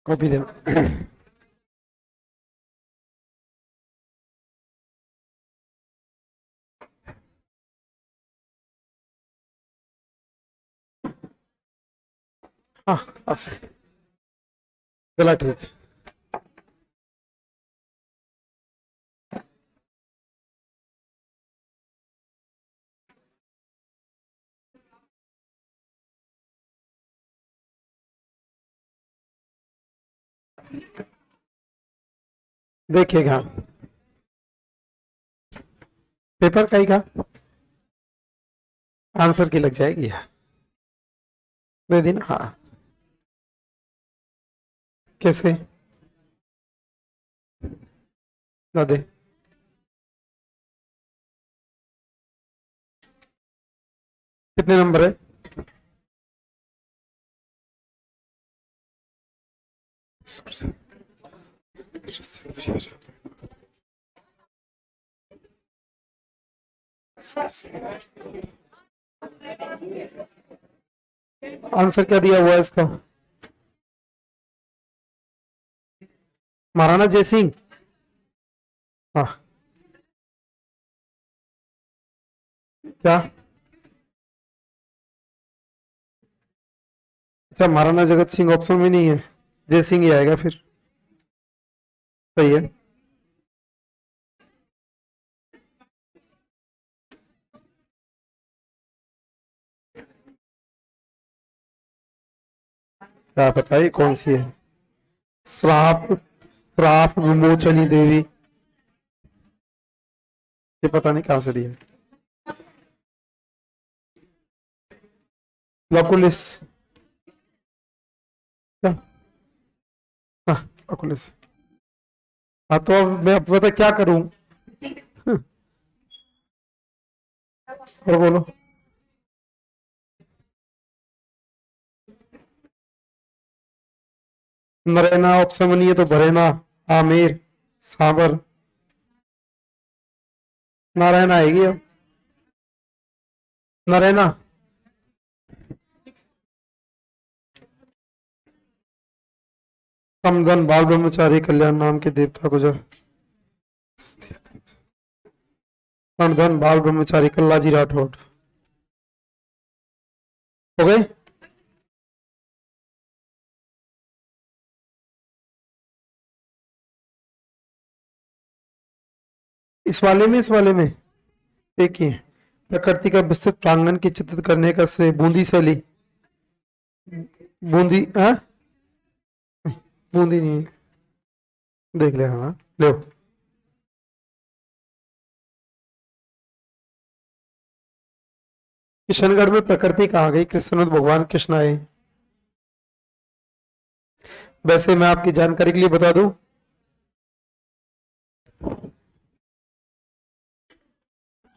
Copy दे। हाँ, अब से गला ठीक है। देखिएगा पेपर कहीं का आंसर की लग जाएगी यार। दे दी ना, हाँ। कैसे? ना दे। कितने नंबर है? आंसर क्या दिया हुआ है इसका? महाराणा जयसिंह। हाँ। क्या? अच्छा, महाराणा जगत सिंह ऑप्शन में नहीं है, जय सिंह ही आएगा फिर। सही है। क्या बताइए कौन सी है? श्राप, श्राप विमोचनी देवी। ये पता नहीं कहाँ से दिया। लकुलिस। क्या? हाँ, लकुलिस। हाँ, तो अब मैं पता क्या करूं? और बोलो। नरेना ऑप्शन में नहीं है तो भरेना, आमिर, साबर, नारायण आएगी अब। नरेना। समधन बाल ब्रह्मचारी कल्याण नाम के देवता को जो समधन बाल ब्रह्मचारी कल्लाजी राठौड़। हो गए? इस वाले में देखिए, प्रकृति का विस्तृत प्रांगण की चित्रित करने का श्रेय बूंदी शैली। बूंदी, हाँ? बूंदी नहीं है। देख ले, हाँ लो। किशनगढ़ में प्रकृति कहाँ गई? कृष्ण भगवान कृष्ण आए। वैसे मैं आपकी जानकारी के लिए बता दूं,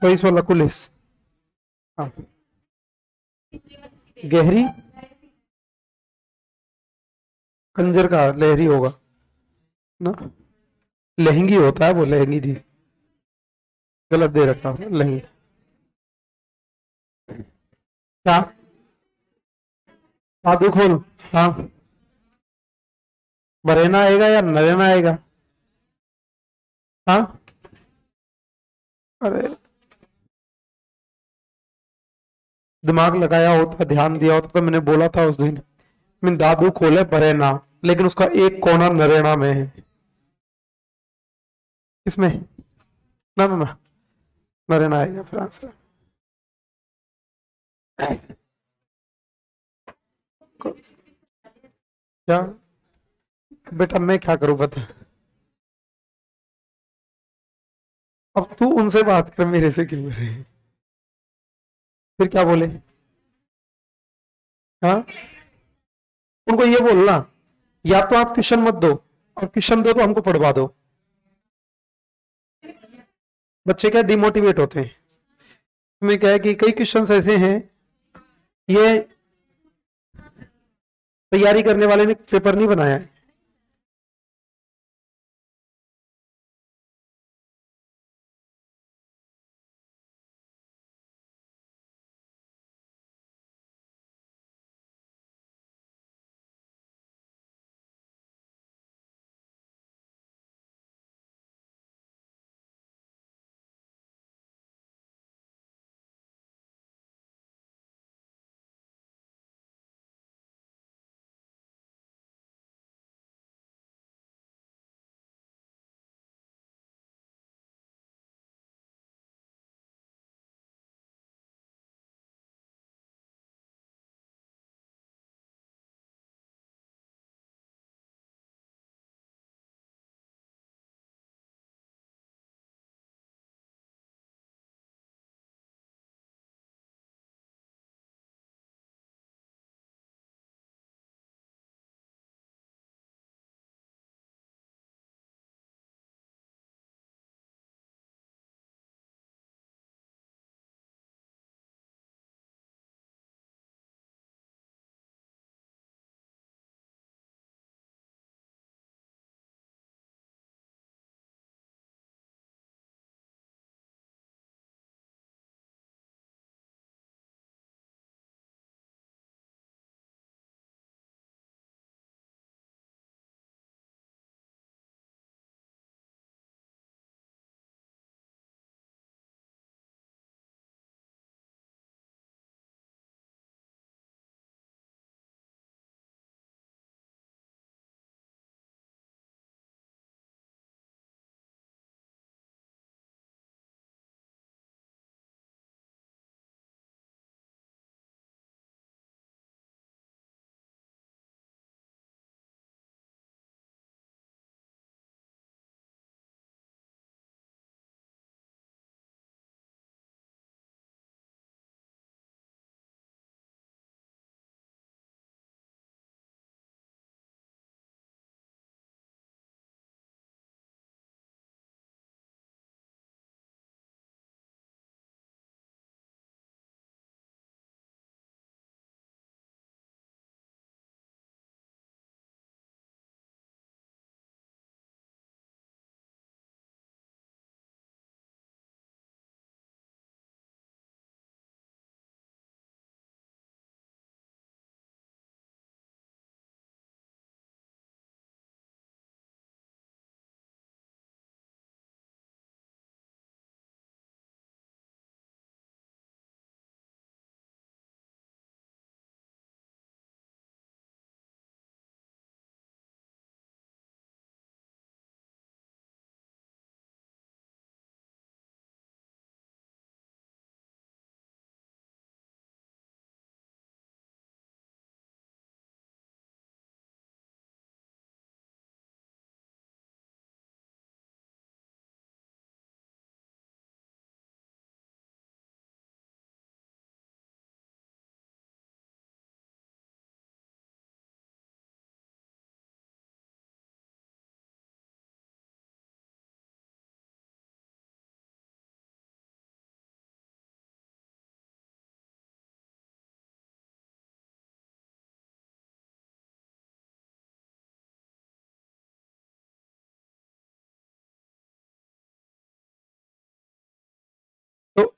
चौबीस वाला कुलिस। हाँ। गहरी, कंजर का लहरी होगा ना? लहंगी होता है वो, लहंगी जी। गलत दे रखा हूँ, लहंगी। क्या? साधु खोल। हाँ। बरेना आएगा या नरेना आएगा? हाँ। अरे, दिमाग लगाया होता, ध्यान दिया होता तो मैंने बोला था उस दिन। मैं दादू खोले बरेना, लेकिन उसका एक कोना नरेना में है। इसमें ना ना ना, नरेना आएगा फिर आंसर। क्या? बेटा मैं क्या करूं बता। अब तू उनसे बात कर, मेरे से क्यों करे? फिर क्या बोले? हाँ, उनको ये बोलना, या तो आप क्वेश्चन मत दो, और क्वेश्चन दो तो हमको पढ़वा दो। बच्चे क्या डिमोटिवेट होते हैं। तुम्हें क्या है कि कई क्वेश्चन ऐसे हैं, ये तैयारी करने वाले ने पेपर नहीं बनाया है।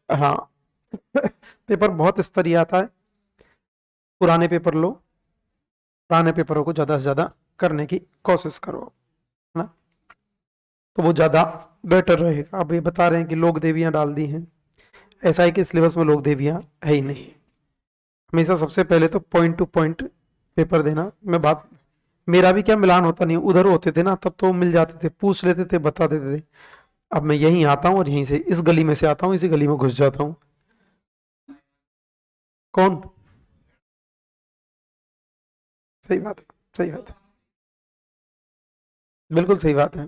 हाँ पेपर बहुत स्तरीय आता है, पुराने पेपर लो, पुराने पेपरों को ज्यादा से ज्यादा करने की कोशिश करो, है ना, तो वो ज्यादा बेटर रहेगा। अब ये बता रहे हैं कि लोक देवियां डाल दी हैं, ऐसा है कि सिलेबस में लोक देवियां है ही नहीं। हमेशा सबसे पहले तो पॉइंट टू पॉइंट पेपर देना। मैं बात, मेरा भी क्या मिलान होता नहीं, उधर होते थे ना तब तो मिल जाते थे, पूछ लेते थे, बता देते थे। अब मैं यहीं आता हूँ और यहीं से इस गली में से आता हूँ, इसी गली में घुस जाता हूँ। कौन? सही बात है, सही बात है, बिल्कुल सही बात है।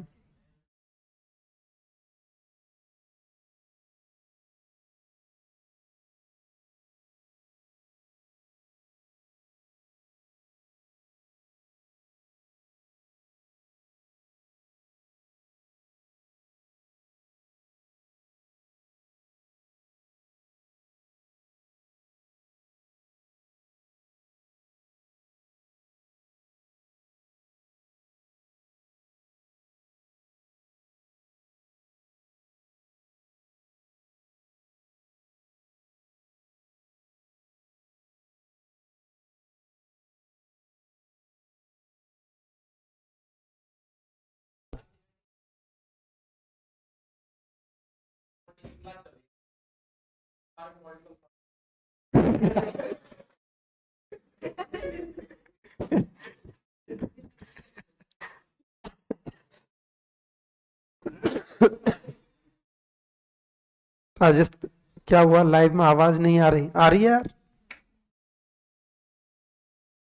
राजस्थान, क्या हुआ? लाइव में आवाज नहीं आ रही? आ रही है यार।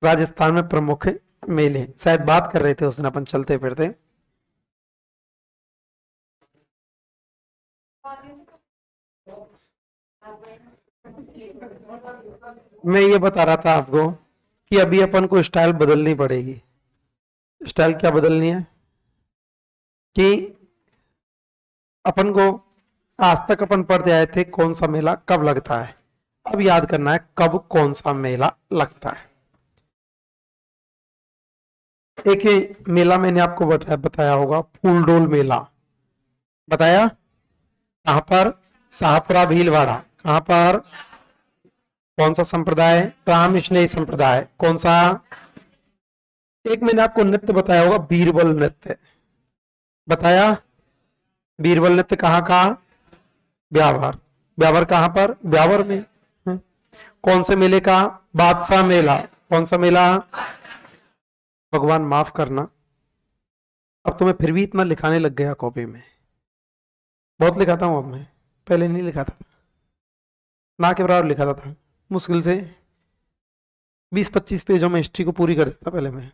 राजस्थान में प्रमुख मेले, शायद बात कर रहे थे उस दिन अपन चलते फिरते। मैं ये बता रहा था आपको कि अभी अपन को स्टाइल बदलनी पड़ेगी। स्टाइल क्या बदलनी है कि अपन को आज तक अपन पढ़ते आए थे कौन सा मेला कब लगता है, अब याद करना है कब कौन सा मेला लगता है। एक ये मेला मैंने आपको बताया होगा, फूलडोल मेला, बताया? कहां पर? शाहपुरा भीलवाड़ा। कहां पर? कौन सा संप्रदाय? राम स्नेही संप्रदाय। कौन सा? एक मैंने आपको नृत्य बताया होगा, बीरबल नृत्य, बताया? बीरबल नृत्य कहाँ का? ब्यावर। ब्यावर कहाँ पर? ब्यावर में। कौन से मेले का? बादशाह मेला। कौन सा मेला? भगवान माफ करना, अब तो मैं फिर भी इतना लिखाने लग गया कॉपी में, बहुत लिखाता हूँ अब मैं, पहले नहीं लिखाता था, ना के बराबर लिखाता था, मुश्किल से 20-25 पेजों में हिस्ट्री को पूरी कर देता पहले मैं।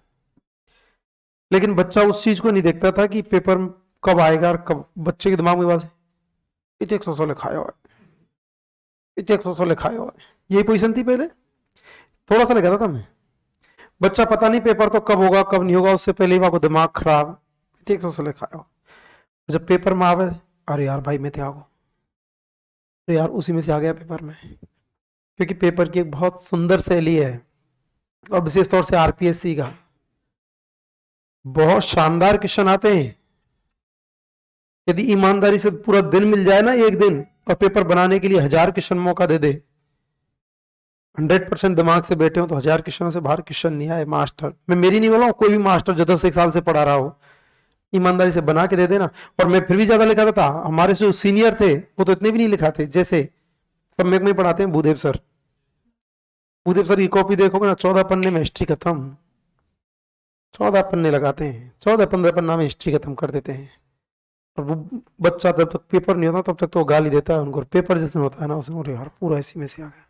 लेकिन बच्चा उस चीज को नहीं देखता था कि पेपर कब आएगा और कब, बच्चे के दिमाग में बात, इतने 100 लिखाया हुआ है, इतने 100 लिखाया हुआ है, यही पोजीशन थी पहले। थोड़ा सा लिखाता था मैं, बच्चा पता नहीं पेपर तो कब होगा कब नहीं होगा, उससे पहले ही वहां दिमाग खराब, इतने 100 लिखाया। जब पेपर में आवे, अरे यार भाई मैं त्यागो, अरे यार उसी में से आ गया पेपर में, क्योंकि पेपर की एक बहुत सुंदर शैली है, और विशेष तौर से आरपीएससी का बहुत शानदार क्वेश्चन आते हैं। यदि ईमानदारी से पूरा दिन मिल जाए ना, एक दिन, और पेपर बनाने के लिए 1000 क्वेश्चन मौका दे दे, 100% दिमाग से बैठे हो तो 1000 क्वेश्चन से बाहर क्वेश्चन नहीं आए। मास्टर, मैं मेरी नहीं बोला हूं, कोई भी मास्टर जो 10 एक साल से पढ़ा रहा हो, ईमानदारी से बना के दे देना। और मैं फिर भी ज्यादा लिखाता था, हमारे जो सीनियर थे वो तो इतने भी नहीं लिखाते। जैसे सम्यक में पढ़ाते हैं भूदेव सर, भूदेव सर की कॉपी देखोगे ना, 14 पन्ने में हिस्ट्री खत्म, 14 पन्ने लगाते हैं, 14-15 पन्ना में हिस्ट्री खत्म कर देते हैं। और वो बच्चा जब तक पेपर नहीं होता तब तक तो गाली देता है उनको, पेपर जैसे होता है ना उसमें, अरे यार पूरा इसी में से आ गया,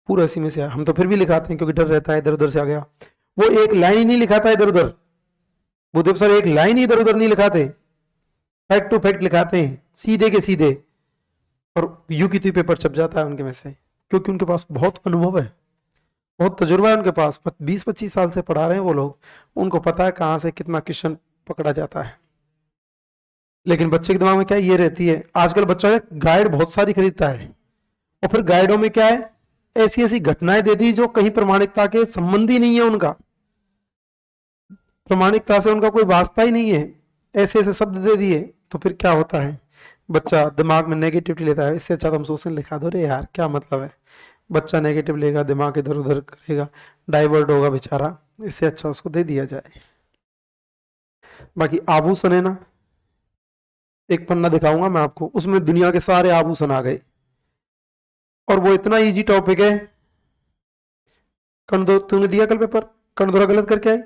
पूरा इसी में से आया। हम तो फिर भी लिखाते हैं क्योंकि डर रहता है इधर उधर से आ गया। वो एक लाइन ही नहीं लिखाता इधर उधर, भूदेव सर एक लाइन ही इधर उधर नहीं लिखाते, फैक्ट टू फैक्ट लिखाते हैं, सीधे के सीधे, और यू की तू पेपर छप जाता है उनके में से, क्योंकि उनके पास बहुत अनुभव है, बहुत तजुर्बा है उनके पास, 20-25 साल से पढ़ा रहे हैं वो लोग, उनको पता है कहाँ से कितना क्वेश्चन पकड़ा जाता है। लेकिन बच्चे के दिमाग में क्या ये रहती है, आजकल बच्चा गाइड बहुत सारी खरीदता है, और फिर गाइडों में क्या है, ऐसी ऐसी घटनाएं दे दी जो कहीं प्रमाणिकता के संबंधी नहीं है, उनका प्रमाणिकता से उनका कोई वास्ता ही नहीं है, ऐसे ऐसे शब्द दे दिए। तो फिर क्या होता है, बच्चा दिमाग में नेगेटिविटी लेता है, इससे अच्छा तो हम सोशल लिखा दो रे यार, क्या मतलब है। बच्चा नेगेटिव लेगा, दिमाग इधर उधर करेगा, डाइवर्ट होगा बेचारा, इससे अच्छा उसको दे दिया जाए। बाकी आभूषण है ना, एक पन्ना दिखाऊंगा मैं आपको, उसमें दुनिया के सारे आभूषण आ गए, और वो इतना इजी टॉपिक है। कण दो तूने दिया कल पेपर, कण दो गलत करके आई,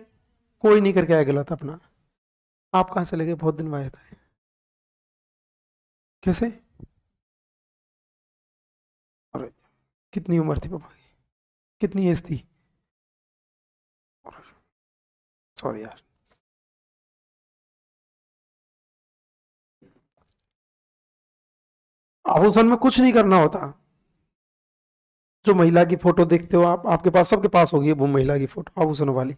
कोई नहीं करके आया गलत अपना। आप कहां चले गए, बहुत दिन बाद आए, कैसे। अरे कितनी उम्र थी पापा की, कितनी एज थी, सॉरी यार। आभूषण में कुछ नहीं करना होता, जो महिला की फोटो देखते हो आप, आपके पास सबके पास होगी वो महिला की फोटो आभूषणों वाली।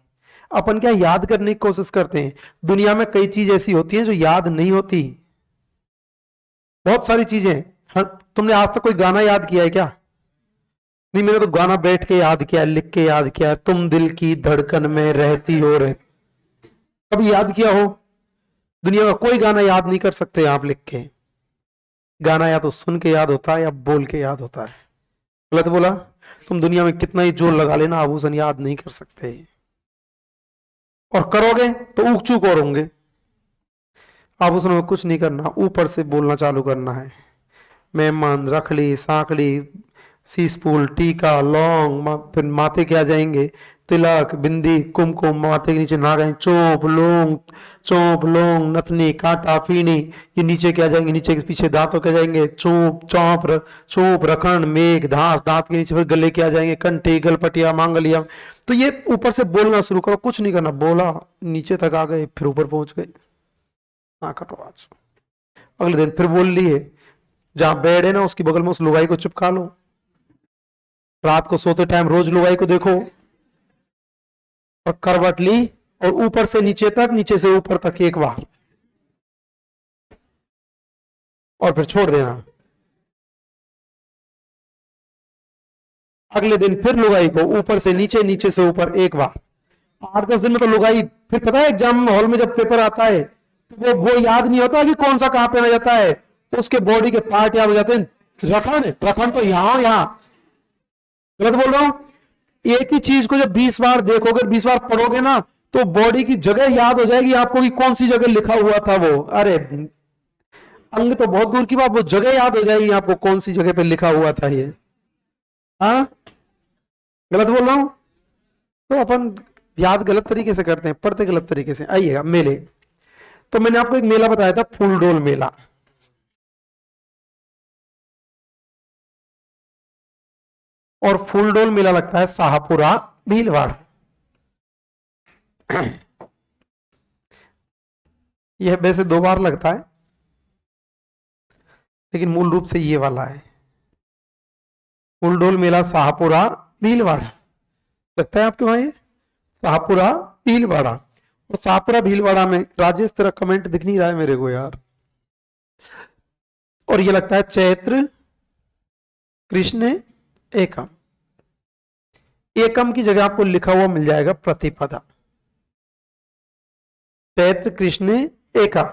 अपन क्या याद करने की कोशिश करते हैं, दुनिया में कई चीज ऐसी होती हैं जो याद नहीं होती, बहुत सारी चीजें। हर तुमने आज तक कोई गाना याद किया है क्या। नहीं, मैंने तो गाना बैठ के याद किया, लिख के याद किया, तुम दिल की धड़कन में रहती हो रहे, कभी याद किया हो। दुनिया में कोई गाना याद नहीं कर सकते आप लिख के, गाना या तो सुन के याद होता है या बोल के याद होता है। गलत बोला। तुम दुनिया में कितना ही जोर लगा लेना, आभूषण याद नहीं कर सकते, और करोगे तो ऊक चूक और होंगे। आभूषण में कुछ नहीं करना, ऊपर से बोलना चालू करना है। मेहमान, रखली, सांकली, सीसफूल, टीका, लौंग, फिर माथे क्या जाएंगे, तिलक, बिंदी, कुमकुम, माथे के नीचे नाग, चोप लोंग, चोप लोंग, नथनी, कांटा, फीनी, ये नीचे क्या जाएंगे, नीचे के पीछे दांतों क्या जाएंगे, चोप, चौप, चोप, रखंड, मेघ, घास, दांत के नीचे फिर गले क्या जाएंगे, कंठी, गलपटिया, मांगलिया। तो ये ऊपर से बोलना शुरू करो, कुछ नहीं करना, बोला नीचे तक आ गए, फिर ऊपर पहुंच गए। हाँ कटो आज। अगले दिन फिर बोल लिए, जहां बेड है ना उसकी बगल में उस लुगाई को चिपका लो, रात को सोते टाइम रोज लुगाई को देखो, और करवट ली, और ऊपर से नीचे तक, नीचे से ऊपर तक एक बार, और फिर छोड़ देना। अगले दिन फिर लुगाई को ऊपर से नीचे, नीचे से ऊपर एक बार। 8-10 दिन में तो लुगाई, फिर पता है एग्जाम हॉल में जब पेपर आता है तो वो याद नहीं होता कि कौन सा कहां पे आ जाता है, तो उसके बॉडी के पार्ट याद हो जाते हैं। रखंड, रखंड तो यहां गलत बोल रहा हूं। एक ही चीज को जब 20 बार देखोगे, 20 बार पढ़ोगे ना, तो बॉडी की जगह याद हो जाएगी आपको कि कौन सी जगह लिखा हुआ था वो। अरे अंग तो बहुत दूर की बात, वो जगह याद हो जाएगी आपको कौन सी जगह पे लिखा हुआ था ये। हाँ गलत बोल रहा हूं। तो अपन याद गलत तरीके से करते हैं, पढ़ते गलत तरीके से। आइएगा मेले, तो मैंने आपको एक मेला बताया था, फूलडोल मेला। और फूलडोल मेला लगता है शाहपुरा भीलवाड़ा। यह वैसे 2 बार लगता है, लेकिन मूल रूप से ये वाला है। फूलडोल मेला शाहपुरा भीलवाड़ा लगता है आपके वहां, ये शाहपुरा भीलवाड़ा। और शाहपुरा भीलवाड़ा में राजेश तेरा कमेंट दिख नहीं रहा है मेरे को यार। और ये लगता है चैत्र कृष्ण एकम। एकम की जगह आपको लिखा हुआ मिल जाएगा प्रतिपदा। चैत्र कृष्ण एकम।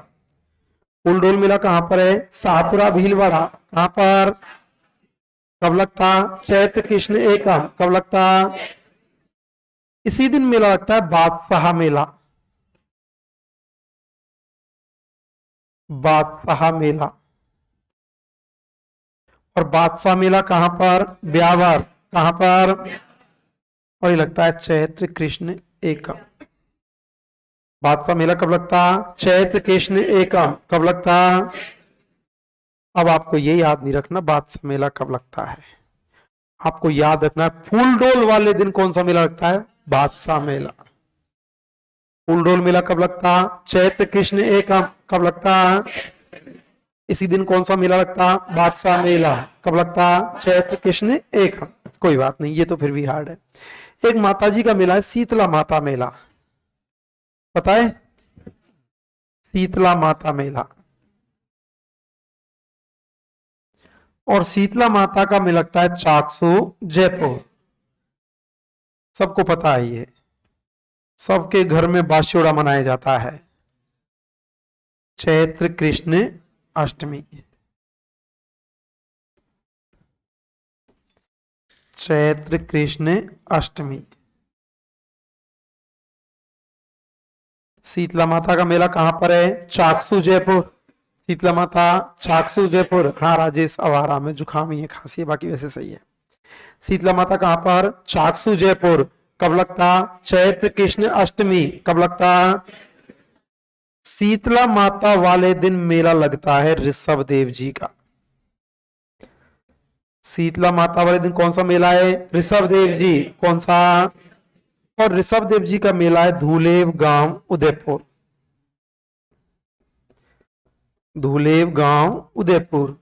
फूलडोल मेला कहां पर है, शाहपुरा भीलवाड़ा। कहां पर, कब लगता, चैत्र कृष्ण एकम कब लगता, इसी दिन मेला लगता है बादशाह मेला। बादशाह मेला, और बादशाह मेला कहां पर, ब्यावर। कहां पर, और ये लगता है चैत्र कृष्ण एकम। बादशाह मेला कब लगता, चैत्र कृष्ण एकम कब लगता। अब आपको ये याद नहीं रखना बादशाह मेला कब लगता है, आपको याद रखना है फूलडोल वाले दिन कौन सा मेला लगता है, बादशाह मेला। फूलडोल मेला कब लगता, चैत्र कृष्ण एकम कब लगता, इसी दिन कौन सा मेला लगता, बादशाह मेला कब लगता, चैत्र कृष्ण एकम। कोई बात नहीं, ये तो फिर भी हार्ड है। एक माताजी का मेला है, शीतला माता मेला, पता है, शीतला माता मेला। और शीतला माता का मेला लगता है चाकसू जयपुर, सबको पता है ये, सबके घर में बास्योड़ा मनाया जाता है, चैत्र कृष्ण अष्टमी। चैत्र कृष्ण अष्टमी। शीतला माता का मेला कहां पर है? चाकसू जयपुर। शीतला माता चाकसू जयपुर। हाँ राजेश, आवारा में जुकाम ही है, खांसी है, बाकी वैसे सही है। शीतला माता कहां पर? चाकसू जयपुर। कब लगता? चैत्र कृष्ण अष्टमी। कब लगता? शीतला माता वाले दिन मेला लगता है ऋषभ देव जी का। शीतला माता वाले दिन कौन सा मेला है? ऋषभ देव जी। कौन सा? और ऋषभ देव जी का मेला है धूलेव गांव उदयपुर। धूलेव गांव उदयपुर।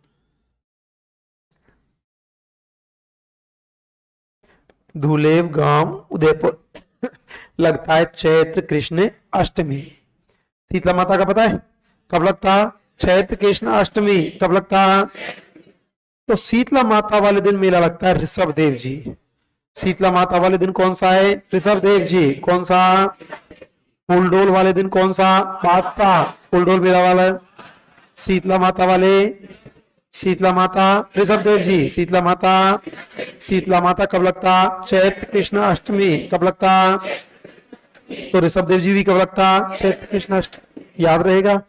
धूलेव गांव उदयपुर लगता है चैत्र कृष्ण अष्टमी। शीतला माता का पता है कब लगता? चैत्र कृष्ण अष्टमी। कब लगता? तो शीतला माता वाले दिन मेला लगता है ऋषभ देव जी। शीतला माता वाले दिन कौन सा है? ऋषभ देव जी। कौन सा? फूलडोल वाले दिन कौन सा? बादशाह। फूलडोल मेला वाला शीतला माता वाले, शीतला माता ऋषभ देव जी। शीतला माता, शीतला माता कब लगता? चैत्र कृष्ण अष्टमी। कब लगता? तो ऋषभ देव जी भी कब लगता? चैत्र कृष्ण अष्टमी। याद रहेगा,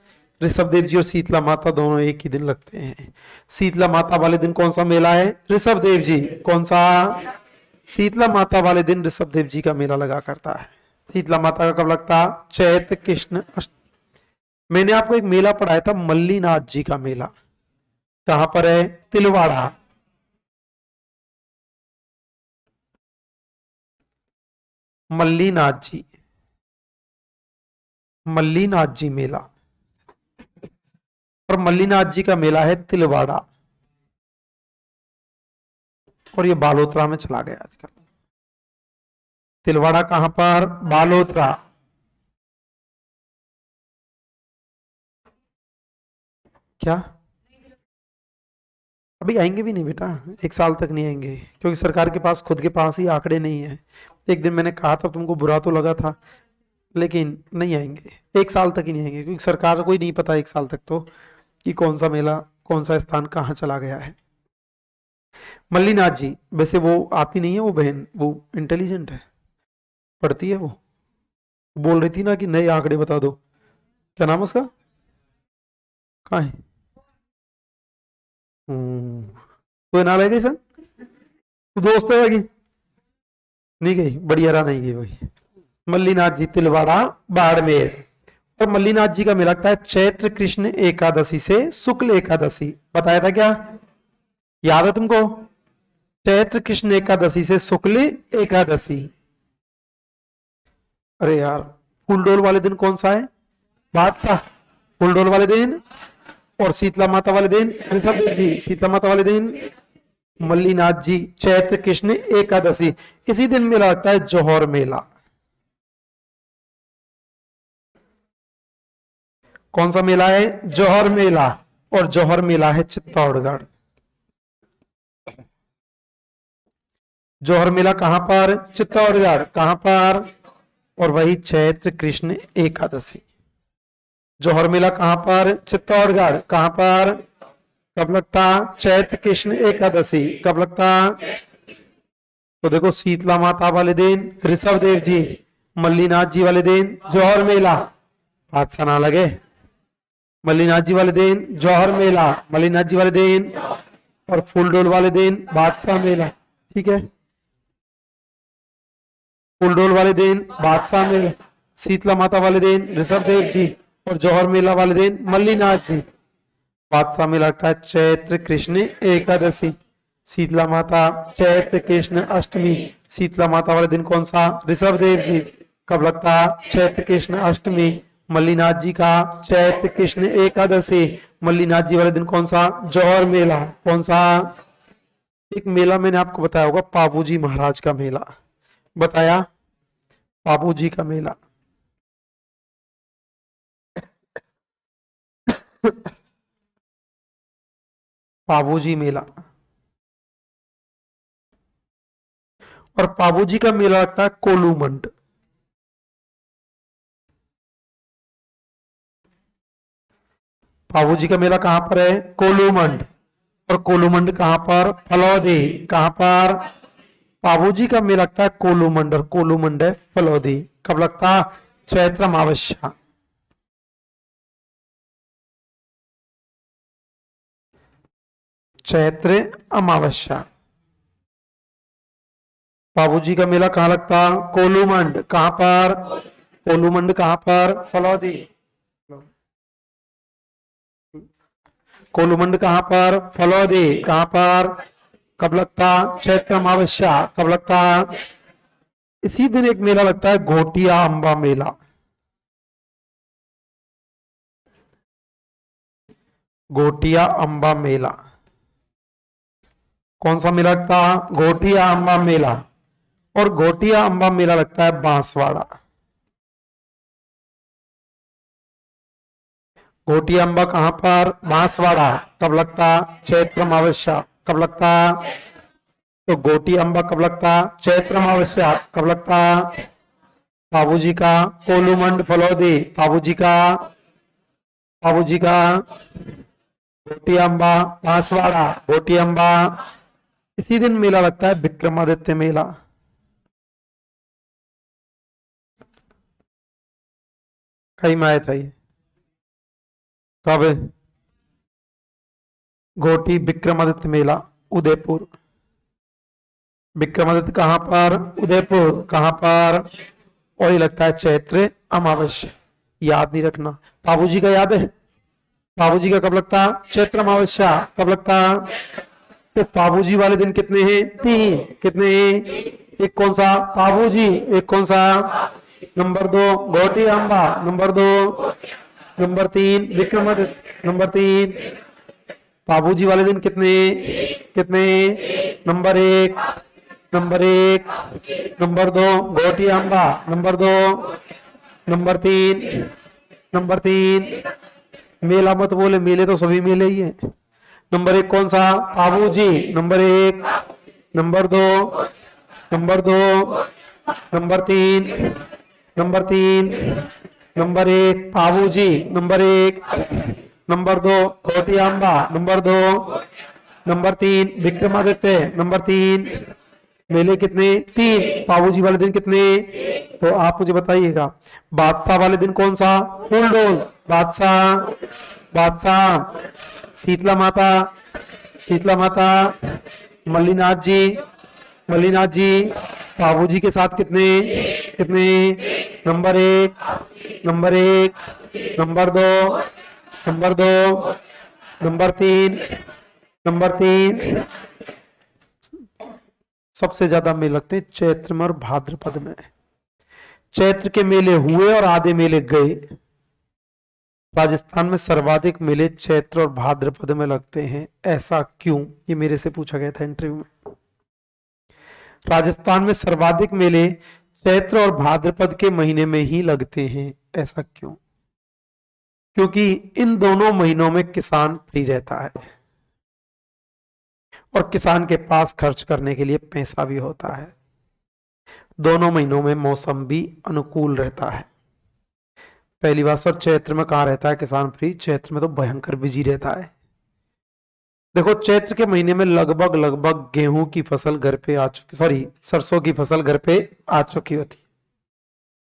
ऋषभ देव जी और शीतला माता दोनों एक ही दिन लगते हैं। शीतला माता वाले दिन कौन सा मेला है? ऋषभ देव जी। कौन सा? शीतला माता वाले दिन ऋषभ देव जी का मेला लगा करता है। शीतला माता का कब लगता? चैत्र कृष्ण अष्टमी। मैंने आपको एक मेला पढ़ाया था मल्लीनाथ जी का मेला, कहां पर है? तिलवाड़ा। मल्लीनाथ जी, मल्लीनाथ जी मेला, और मल्लीनाथ जी का मेला है तिलवाड़ा, और ये बालोतरा में चला गया आजकल। तिलवाड़ा कहां पर? बालोतरा। क्या? अभी आएंगे भी नहीं बेटा, एक साल तक नहीं आएंगे, क्योंकि सरकार के पास खुद के पास ही आंकड़े नहीं है। एक दिन मैंने कहा था, तुमको बुरा तो लगा था, लेकिन नहीं आएंगे, एक साल तक ही नहीं आएंगे, क्योंकि सरकार को ही नहीं पता एक साल तक तो कि कौन सा मेला, कौन सा स्थान कहाँ चला गया है। मल्लीनाथ जी, वैसे वो आती नहीं है वो बहन, वो इंटेलिजेंट है, पढ़ती है वो। बोल रही थी ना कि नए आंकड़े बता दो। क्या नाम है उसका? कहाँ है? कोई ना रह गई सर, तू दोस्त है कि नहीं गई? बढ़िया रहा, नहीं गई वही। मल्लीनाथ जी तिलवाड़ा बाड़मेर। और मल्लीनाथ जी का मेला लगता है चैत्र कृष्ण एकादशी से शुक्ल एकादशी। बताया था क्या? याद है तुमको? चैत्र कृष्ण एकादशी से शुक्ल एकादशी। अरे यार, फूलडोल वाले दिन कौन सा है? बादशाह। फूलडोल वाले दिन, और शीतला माता वाले दिन ऋषभ देव जी। शीतला माता वाले दिन मल्लीनाथ जी। चैत्र कृष्ण एकादशी। इसी दिन मेला लगता है जौहर मेला। कौन सा मेला है? जौहर मेला। और जौहर मेला है चित्तौड़गढ़। जौहर मेला कहां पर? चित्तौड़गढ़। कहां पर? और वही चैत्र कृष्ण एकादशी। जौहर मेला कहां पर? चित्तौड़गढ़। कहां पर? कब लगता? चैत्र कृष्ण एकादशी। कब लगता? तो देखो, शीतला माता वाले दिन ऋषभ देव जी, मल्लीनाथ जी वाले दिन जौहर मेला। हादसा ना लगे। मल्लीनाथ जी वाले दिन जौहर मेला, मल्लीनाथ जी वाले दिन, और फूलडोल वाले दिन बादशाह मेला। ठीक है, फूलडोल वाले दिन बादशाह मेला, शीतला माता वाले दिन ऋषभ देव जी, और जौहर मेला वाले दिन मल्लीनाथ जी। बादशाह मेला लगता है चैत्र कृष्ण एकादशी। शीतला माता चैत्र कृष्ण अष्टमी। शीतला माता वाले दिन कौन सा? ऋषभ देव जी। कब लगता? चैत्र कृष्ण अष्टमी। मल्लीनाथ जी का चैत्र कृष्ण एकादशी। मल्लीनाथ जी वाले दिन कौन सा? जौहर मेला। कौन सा? एक मेला मैंने आपको बताया होगा, पाबूजी महाराज का मेला। बताया? पाबूजी का मेला। पाबूजी मेला। और पाबूजी का मेला लगता है कोलूमंड। पाबूजी का मेला कहां पर है? कोलूमंड। और कोलूमंड कहां पर? फलौदी। कहां पर? बाबूजी का मेला लगता है कोलूमंडल, कोलूमंड है फलोदी, कब लगता है? चैत्र अमावस्या। चैत्र अमावस्या। बाबूजी का मेला कहाँ लगता? कोलूमंड। कहाँ पर? कोलूमंड कहाँ पर? फलौदी। कोलूमंड कहाँ पर? फलौदी। कहाँ पर? कब लगता? चैत्र अमावस्या। कब लगता? इसी दिन एक मेला लगता है घोटिया अंबा मेला। घोटिया अंबा मेला कौन सा मेला लगता? घोटिया अंबा मेला। और घोटिया अंबा मेला लगता है बांसवाड़ा। घोटिया अंबा कहां पर? बांसवाड़ा। कब लगता? चैत्र अमावस्या। कब लगता? तो घोटी अंबा कब लगता? चैत्र अमावस्या। कब लगता? बाबूजी का कोलूमंड फलोदी। बाबूजी का घोटी अंबा बांसवाड़ा। घोटी अंबा। इसी दिन मेला लगता है विक्रमादित्य मेला। कई में आया था ये? कब? घोटी विक्रमादित्य मेला उदयपुर। विक्रमादित्य कहां पर? उदयपुर। कहां पर? और ये लगता है चैत्र अमावस्या। याद नहीं रखना। बाबूजी का याद है? बाबूजी का कब लगता? चैत्र अमावस्या। कब लगता? तो बाबूजी वाले दिन कितने हैं? 3। कितने हैं? एक कौन सा? बाबूजी। एक कौन सा? Number 2 Ghoti Amba. Number 2। Number 3 Vikramaditya. Number 3 बाबूजी वाले दिन कितने? कितने? Number 1। Number 1। Number 2 Ghoti Amba. Number 2। Number 3। Number 3 मेला मत बोले, मेले तो सभी मेले ही है। नंबर 1 कौन सा? बाबूजी। Number 1। Number 2। Number 2। Number 3। Number 3। Number 1 बाबूजी। Number 1। Number 2 Ghoti Amba. Number 2। Number 3 Vikramaditya. Number 3 मेले कितने? 3। बाबूजी वाले दिन कितने? तो आप मुझे बताइएगा। बादशाह वाले दिन कौन सा? फूल डोल। बादशाह। बादशाह शीतला माता। शीतला माता मल्लीनाथ जी। मल्लीनाथ जी बाबूजी के साथ कितने? कितने? Number 1। Number 1। Number 2। Number 2। Number 3। Number 3 सबसे ज्यादा मेले लगते हैं चैत्र में और भाद्रपद में। चैत्र के मेले हुए और आधे मेले गए। राजस्थान में सर्वाधिक मेले चैत्र और भाद्रपद में लगते हैं, ऐसा क्यों? ये मेरे से पूछा गया था इंटरव्यू में। राजस्थान में सर्वाधिक मेले चैत्र और भाद्रपद के महीने में ही लगते हैं, ऐसा क्यों? क्योंकि इन दोनों महीनों में किसान फ्री रहता है और किसान के पास खर्च करने के लिए पैसा भी होता है। दोनों महीनों में मौसम भी अनुकूल रहता है। पहली बात सर, चैत्र में कहां रहता है किसान फ्री? चैत्र में तो भयंकर बिजी रहता है। देखो चैत्र के महीने में लगभग लगभग गेहूं की फसल घर पे आ चुकी, सॉरी सरसों की फसल घर पे आ चुकी होती है।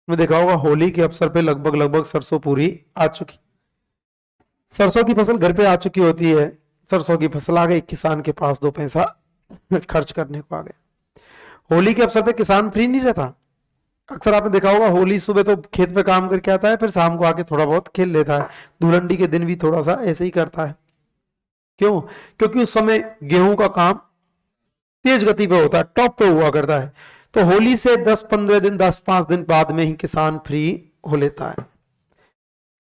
मैं देखा होगा होली के अवसर पे लगभग लगभग सरसों पूरी आ चुकी, सरसों की फसल घर पे आ चुकी होती है। सरसों की फसल आ गई, किसान के पास 2 पैसा खर्च करने को आ गया। होली के अवसर पे किसान फ्री नहीं रहता। अक्सर आपने देखा होगा होली सुबह तो खेत पे काम करके आता है, फिर शाम को आके थोड़ा बहुत खेल लेता है। धुलंडी के दिन भी थोड़ा सा ऐसे ही करता है। क्यों? क्योंकि उस समय गेहूं का काम तेज गति पे होता है, टॉप पे हुआ करता है। तो होली से 10-15 दिन 10-5 दिन बाद में ही किसान फ्री हो लेता है।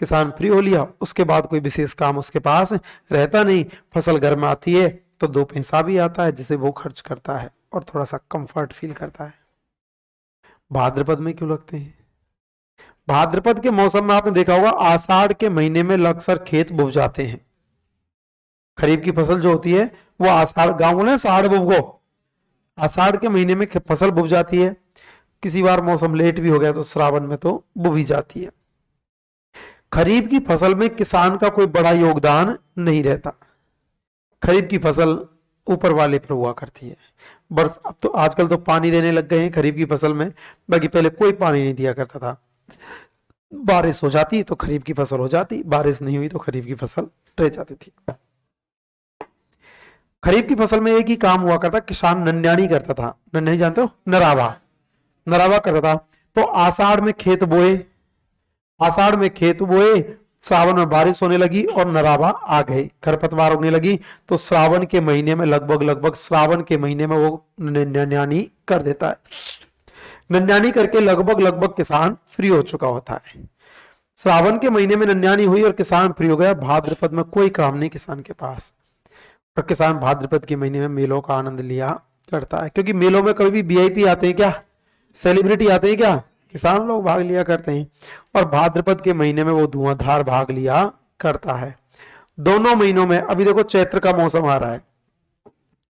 किसान फ्री हो लिया, उसके बाद कोई विशेष काम उसके पास रहता नहीं। फसल घर में आती है तो 2 पैसा भी आता है जिसे वो खर्च करता है और थोड़ा सा कंफर्ट फील करता है। भाद्रपद में क्यों लगते हैं? भाद्रपद के मौसम में आपने देखा होगा आषाढ़ के महीने में अक्सर खेत बुझ जाते हैं। खरीफ की फसल जो होती है वो आषाढ़, गांव बोले आषाढ़ बुबगो, आषाढ़ के महीने में फसल बुझ जाती है। किसी बार मौसम लेट भी हो गया तो श्रावण में तो बुभी जाती है। खरीफ की फसल में किसान का कोई बड़ा योगदान नहीं रहता। खरीफ की फसल ऊपर वाले पर हुआ करती है। बरस अब तो आजकल तो पानी देने लग गए हैं खरीफ की फसल में, बाकी पहले कोई पानी नहीं दिया करता था। बारिश हो जाती तो खरीफ की फसल हो जाती, बारिश नहीं हुई तो खरीफ की फसल रह जाती थी। खरीफ की फसल में एक ही काम हुआ करता, किसान नन्यानी करता था। नन्यानी जानते हो? नरावा, नरावा करता था। तो आषाढ़ में खेत बोए, आषाढ़ में खेत बोए, श्रावण में बारिश होने लगी और नरावा आ गए, खरपतवार होने लगी, तो श्रावण के महीने में लगभग श्रावण के महीने में वो नन्यानी कर देता है। नन्यानी करके लगभग किसान फ्री हो चुका होता है। श्रावण के महीने में नन्यानी हुई और किसान फ्री हो गया। भाद्रपद में कोई काम नहीं किसान के पास, और किसान भाद्रपद के महीने में मेलों का आनंद लिया करता है, क्योंकि मेलों में कभी भी वीआईपी आते हैं क्या, सेलिब्रिटी आते हैं क्या, किसान लोग भाग लिया करते हैं। और भाद्रपद के महीने में वो धुआंधार भाग लिया करता है। दोनों महीनों में, अभी देखो चैत्र का मौसम आ रहा है,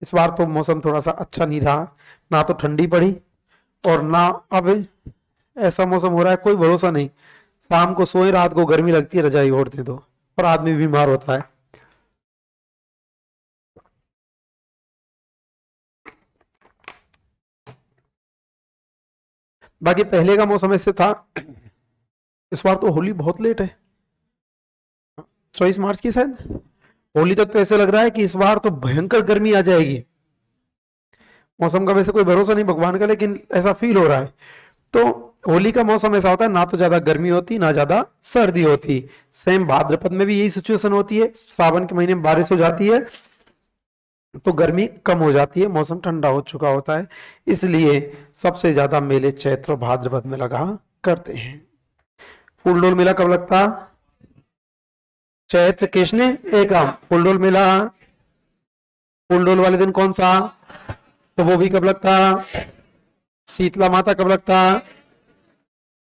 इस बार तो मौसम थोड़ा सा अच्छा नहीं रहा, ना तो ठंडी पड़ी और ना अब ऐसा मौसम हो रहा है, कोई भरोसा नहीं। शाम को सोए, रात को गर्मी लगती है, रजाई ओढ़ दे दो और आदमी बीमार होता है। बाकी पहले का मौसम ऐसे था। इस बार तो होली बहुत लेट है, 24 मार्च की शायद। होली तक तो ऐसे लग रहा है कि इस बार तो भयंकर गर्मी आ जाएगी। मौसम का वैसे कोई भरोसा नहीं भगवान का, लेकिन ऐसा फील हो रहा है। तो होली का मौसम ऐसा होता है, ना तो ज्यादा गर्मी होती ना ज्यादा सर्दी होती। सेम भाद्रपद में भी यही सिचुएशन होती है, श्रावण के महीने में बारिश हो जाती है तो गर्मी कम हो जाती है, मौसम ठंडा हो चुका होता है। इसलिए सबसे ज्यादा मेले चैत्र और भाद्रपद में लगा करते हैं। फूलडोल मेला कब लगता? चैत्र कृष्ण एकम। फूलडोल मेला, फूलडोल वाले दिन कौन सा? तो वो भी कब लगता? शीतला माता कब लगता?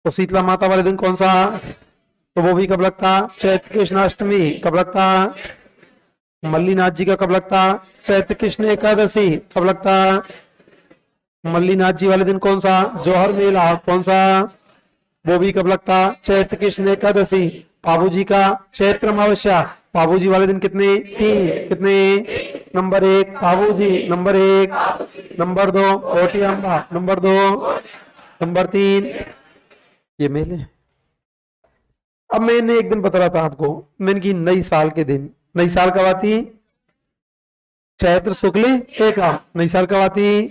तो शीतला माता वाले दिन कौन सा? तो वो भी कब लगता? चैत्र कृष्णाष्टमी। कब लगता? मल्लीनाथ जी का कब लगता? चैत्र कृष्ण एकादशी। कब लगता? मल्लीनाथ जी वाले दिन कौन सा? जौहर मेला। कौन सा? वो भी कब लगता? चैत्र कृष्ण एकादशी। पाबू जी का चैत्र अमावस्या। पाबू जी वाले दिन कितने? 3। कितने? नंबर 1 पाबू जी, नंबर 1, नंबर 2 कोटी अम्बा, नंबर 2, नंबर 3 ये मेले। अब मैंने एक दिन बता रहा था आपको, मैंने की नई साल के दिन, नई साल कब आती? चैत्र शुक्ल एकम। नई साल कब आती?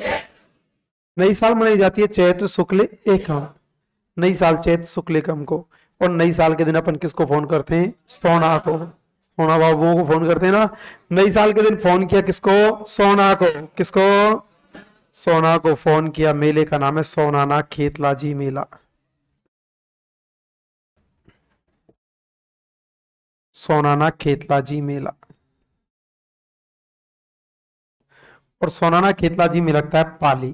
नई साल मनाई जाती है चैत्र शुक्ल एकम, नई साल चैत्र शुक्ल एकम को। और नई साल के दिन अपन किसको फोन करते हैं? सोना को, सोना बाबुओं को फोन करते हैं ना। नई साल के दिन फोन किया किसको? सोना को। किसको? सोना को फोन किया। मेले का नाम है सोनाना खेतलाजी मेला। सोनाना खेतलाजी मेला। और सोनाना खेतलाजी में लगता है पाली।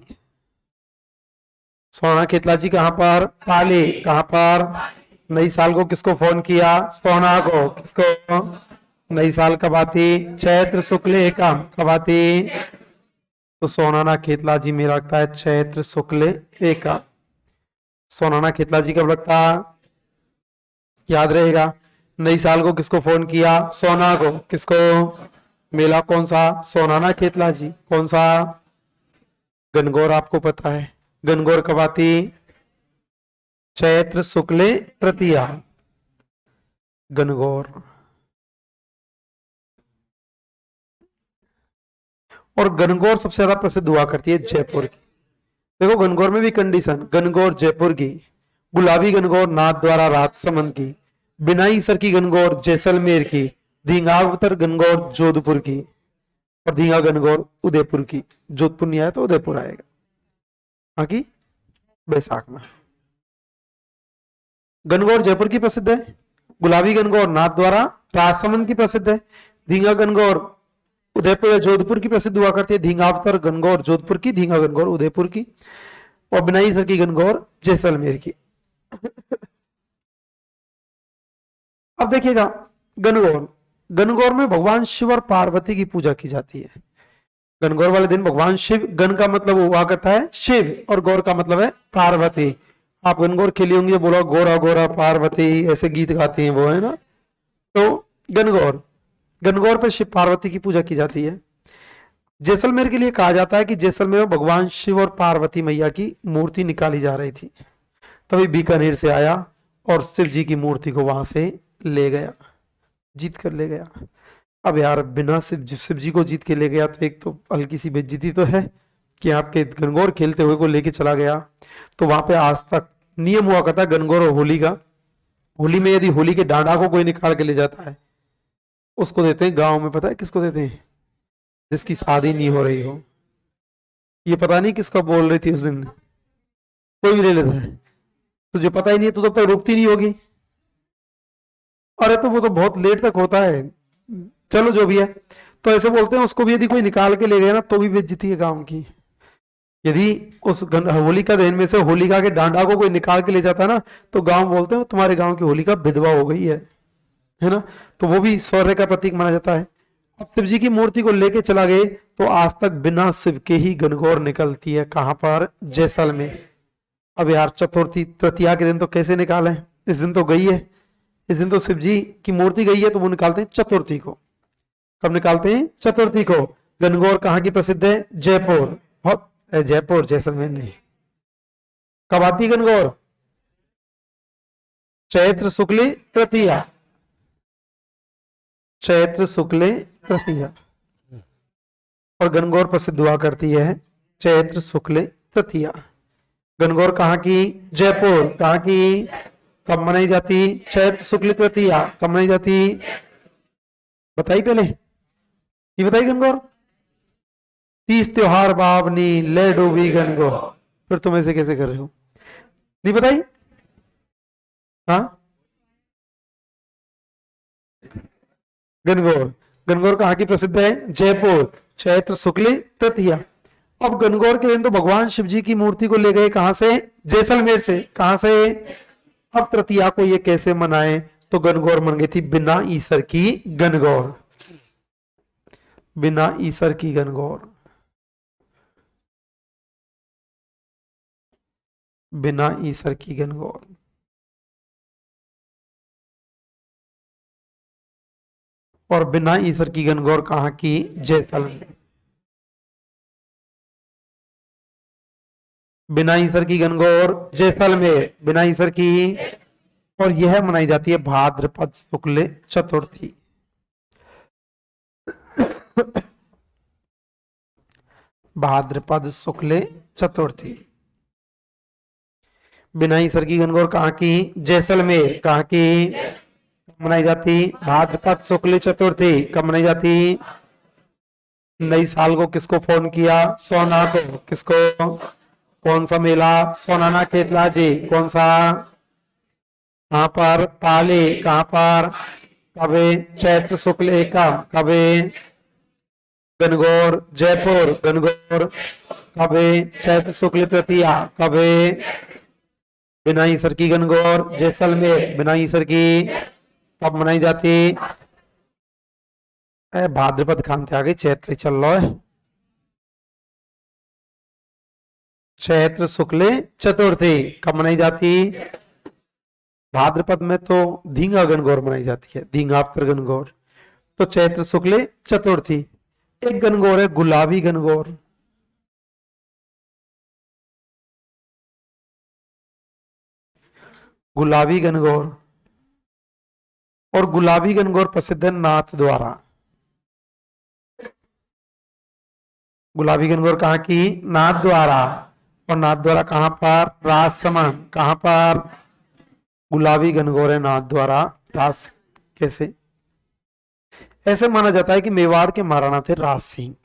सोनाना खेतलाजी कहां पर? पाली। कहां पर? नई साल को किसको फोन किया? सोना को। किसको? नई साल कब आती? चैत्र शुक्ल एकम। कब आती? तो सोनाना खेतलाजी में लगता है चैत्र शुक्ल एकम। सोनाना खेतलाजी कब लगता? याद रहेगा। नई साल को किसको फोन किया? सोना को। किसको? मेला कौन सा? सोनाना खेतलाजी। कौन सा? गणगौर आपको पता है, गणगौर कब आती? चैत्र शुक्ल तृतीया। गणगौर। और गणगौर सबसे ज्यादा प्रसिद्ध हुआ करती है जयपुर की। देखो गणगौर में भी कंडीशन, गणगौर जयपुर की, गुलाबी गणगौर नाथ द्वारा राजसमंद की, बिनाई सर की गणगौर जैसलमेर की, धींगावतर गणगौर जोधपुर की, और धींगा गणगौर उदयपुर की। जोधपुर नहीं आया तो उदयपुर आएगा, बाकी बैसाख में। गणगौर जयपुर की प्रसिद्ध है, गुलाबी गणगौर नाथ द्वारा राजसमंद की प्रसिद्ध है, धींगा गणगौर उदयपुर या जोधपुर की प्रसिद्ध हुआ करती है। धींगावतर गणगौर जोधपुर की, धींगा गणगौर उदयपुर की, और बिनाई सर की गणगौर जैसलमेर की। अब देखिएगा गणगौर, गणगौर में भगवान शिव और पार्वती की पूजा की जाती है। गणगौर वाले दिन भगवान शिव, गण का मतलब हुआ करता है शिव और गौर का मतलब है पार्वती। आप गणगौर खेली होंगी, बोला गोरा गोरा पार्वती, ऐसे गीत गाती हैं वो, है ना। तो गणगौर, गणगौर पर शिव पार्वती की पूजा की जाती है। जैसलमेर के लिए कहा जाता है कि जैसलमेर में भगवान शिव और पार्वती मैया की मूर्ति निकाली जा रही थी, तभी बीकानेर से आया और शिव जी की मूर्ति को वहां से ले गया, जीत कर ले गया। अब यार बिना शिव जी को जीत के ले गया तो एक तो हल्की सी बेइज्जती तो है कि आपके गणगौर खेलते हुए को लेके चला गया। तो वहां पे आज तक नियम हुआ करता है गणगौर और होली का। होली में यदि होली के डांडा को कोई निकाल के ले जाता है, उसको देते हैं गांव में, पता है किसको देते हैं? जिसकी शादी नहीं हो रही हो। ये पता नहीं किसका बोल रही थी उस दिन, कोई भी ले लेता है। तुझे पता ही नहीं है तो तब तक रुकती नहीं होगी। अरे तो वो तो बहुत लेट तक होता है, चलो जो भी है। तो ऐसे बोलते हैं उसको भी यदि कोई निकाल के ले गया ना तो भी बेइज्जती है गांव की। यदि उस होलिका दहन में से होलिका के डांडा को कोई निकाल के ले जाता है ना तो गांव बोलते हैं तुम्हारे गांव की होलिका विधवा हो गई है ना। तो वो भी शौर्य का प्रतीक माना जाता है। अब शिव जी की मूर्ति को लेके चला गए तो आज तक बिना शिव के ही गणगौर निकलती है। कहां पर? जैसलमेर। अब यार चतुर्थी तृतीया के दिन तो कैसे निकालें, इस दिन तो गई है, इस दिन तो शिव जी की मूर्ति गई है, तो वो निकालते हैं चतुर्थी को। कब निकालते हैं? चतुर्थी को। गणगौर कहाँ की प्रसिद्ध है? जयपुर। बहुत जयपुर, जैसलमेर नहीं। कब आती गणगौर? चैत्र शुक्ल तृतीया, चैत्र शुक्ल तृतीया। और गणगौर प्रसिद्ध हुआ करती है चैत्र शुक्ल तृतीया। गणगौर कहाँ की? जयपुर। कहाँ की? कब मनाई जाती? चैत्र शुक्ल तृतीया। कब मनाई जाती? बताइए पहले, ये बताइए। गणगौर 30 त्योहार बाबनी ले डूबी गणगौर। फिर तुम ऐसे कैसे कर रहे हो? नहीं बताई? हाँ, गणगौर। गणगौर कहाँ की प्रसिद्ध है? जयपुर। चैत्र शुक्ल तृतीया। अब गणगौर के दिन तो भगवान शिव जी की मूर्ति को ले गए कहां से? जैसलमेर से। कहां से? अब तृतीया को ये कैसे मनाए? तो गणगौर मन गई थी बिना ईसर की गणगौर, बिना ईसर की गणगौर, बिना ईसर की गणगौर। और बिना ईसर की गणगौर कहां की? जैसलमेर। बिना ईसर की गणगौर जैसलमेर, बिना ईसर की। और यह मनाई जाती है भाद्रपद शुक्ल चतुर्थी। भाद्रपद शुक्ल चतुर्थी। बिना ईसर की गणगौर कहाँ की? जैसलमेर। कहाँ की? मनाई जाती? भाद्रपद शुक्ल चतुर्थी। कब मनाई जाती? नई साल को किसको फोन किया? सोना को। किसको? कौन सा मेला? सोनाना खेतला जी। कौन सा? कहां पर? पाली। कहां पर? कबे? चैत्र शुक्ल एकम। कबे? गणगौर जयपुर। गणगौर कबे? चैत्र शुक्ल तृतीया। कबे? बिना ईसर की गणगौर जैसलमेर। बिना ईसर की कब मनाई जाती? भाद्रपद खानते आ गई, चैत्र चल रहा है। चैत्र शुक्ल चतुर्थी कब मनाई जाती? भाद्रपद में तो धींगा गणगौर मनाई जाती है, धींगाप्तर गणगौर। तो चैत्र शुक्ल चतुर्थी। एक गणगौर है गुलाबी गणगौर। गुलाबी गणगौर। और गुलाबी गणगौर प्रसिद्ध है नाथ द्वारा। गुलाबी गणगौर कहाँ की? नाथ द्वारा। और नाथ द्वारा कहां पर? राजसमंद। कहां पर? गुलाबी गणगौर है नाथ द्वारा। राज कैसे? ऐसे माना जाता है कि मेवाड़ के महाराणा थे राज सिंह।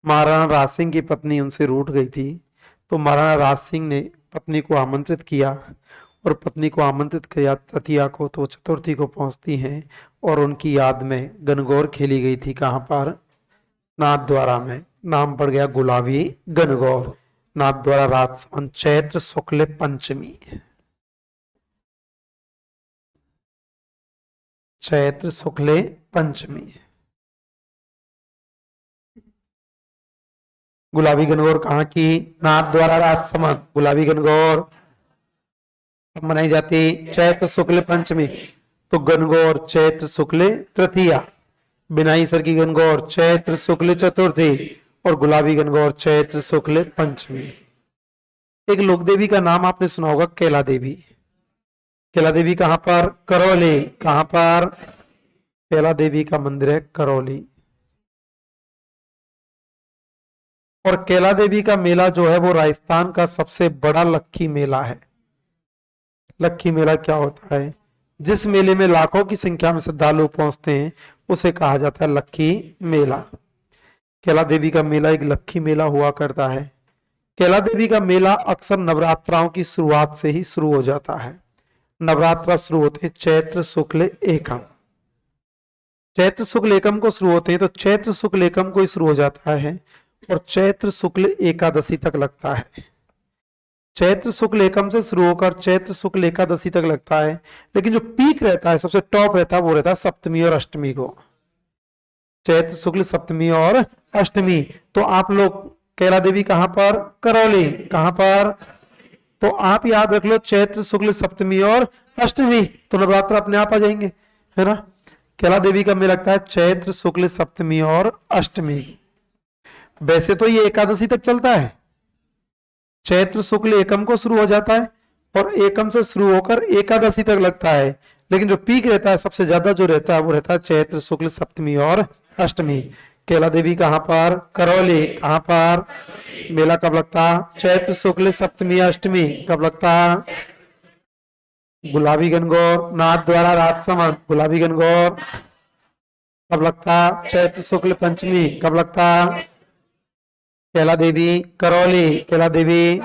महाराणा राज सिंह की पत्नी उनसे रूठ गई थी, तो महाराणा राज सिंह ने पत्नी को आमंत्रित किया, और पत्नी को आमंत्रित किया तृतीया को, तो चतुर्थी को पहुंचती हैं। और उनकी याद में गणगौर खेली गई थी। कहां पर? नाथ द्वारा में। नाम पड़ गया गुलाबी गणगौर। नाथ द्वारा राजसमंद। चैत्र शुक्ल पंचमी। चैत्र शुक्ल पंचमी। गुलाबी गणगौर कहाँ की? नाथ द्वारा राजसमंद। गुलाबी गणगौर मनाई जाती? चैत्र शुक्ल पंचमी। तो गणगौर चैत्र शुक्ल तृतीया। बिनाईसर की गणगौर चैत्र शुक्ल चतुर्थी और गुलाबी गणगौर चैत्र शुक्ल पंचमी। एक लोक देवी का नाम आपने सुना होगा, कैला देवी। कैला देवी कहां पर? करौली। कहां पर? कैला देवी का मंदिर है करौली। और कैला देवी का मेला जो है वो राजस्थान का सबसे बड़ा लक्की मेला है। लक्की मेला क्या होता है? जिस मेले में लाखों की संख्या में श्रद्धालु पहुंचते हैं उसे कहा जाता है लक्की मेला। कैला देवी का मेला एक लक्की मेला हुआ करता है। कैला देवी का मेला अक्सर नवरात्राओं की शुरुआत से ही शुरू हो जाता है। नवरात्रा शुरू होते हैं चैत्र शुक्ल एकम। चैत्र शुक्ल एकम को शुरू होते हैं तो चैत्र शुक्ल एकम को ही शुरू हो जाता है और चैत्र शुक्ल एकादशी तक लगता है। चैत्र शुक्ल एकम से शुरू होकर चैत्र शुक्ल एकादशी तक लगता है, लेकिन जो पीक रहता है, सबसे टॉप रहता है, वो रहता है सप्तमी और अष्टमी को। चैत्र शुक्ल सप्तमी और अष्टमी। तो आप लोग कैला देवी कहां पर? करौली। कहां पर? तो आप याद रख लो चैत्र शुक्ल सप्तमी और अष्टमी, तो नवरात्र अपने आप आ जाएंगे, है ना। कैला देवी का मेला लगता है चैत्र शुक्ल सप्तमी और अष्टमी। वैसे तो ये एकादशी तक चलता है। चैत्र शुक्ल एकम को शुरू हो जाता है और एकम से शुरू होकर एकादशी तक लगता है, लेकिन जो पीक रहता है, सबसे ज्यादा जो रहता है, वो रहता है चैत्र शुक्ल सप्तमी और अष्टमी। कैला देवी कहां पर? करौली। कहां पर? मेला कब लगता? चैत्र शुक्ल सप्तमी अष्टमी। कब लगता? गुलाबी गणगौर नाथ द्वारा राजसमंद गुलाबी गणगौर कब लगता? चैत्र शुक्ल पंचमी। कब लगता? कैला देवी करौली। कैला देवी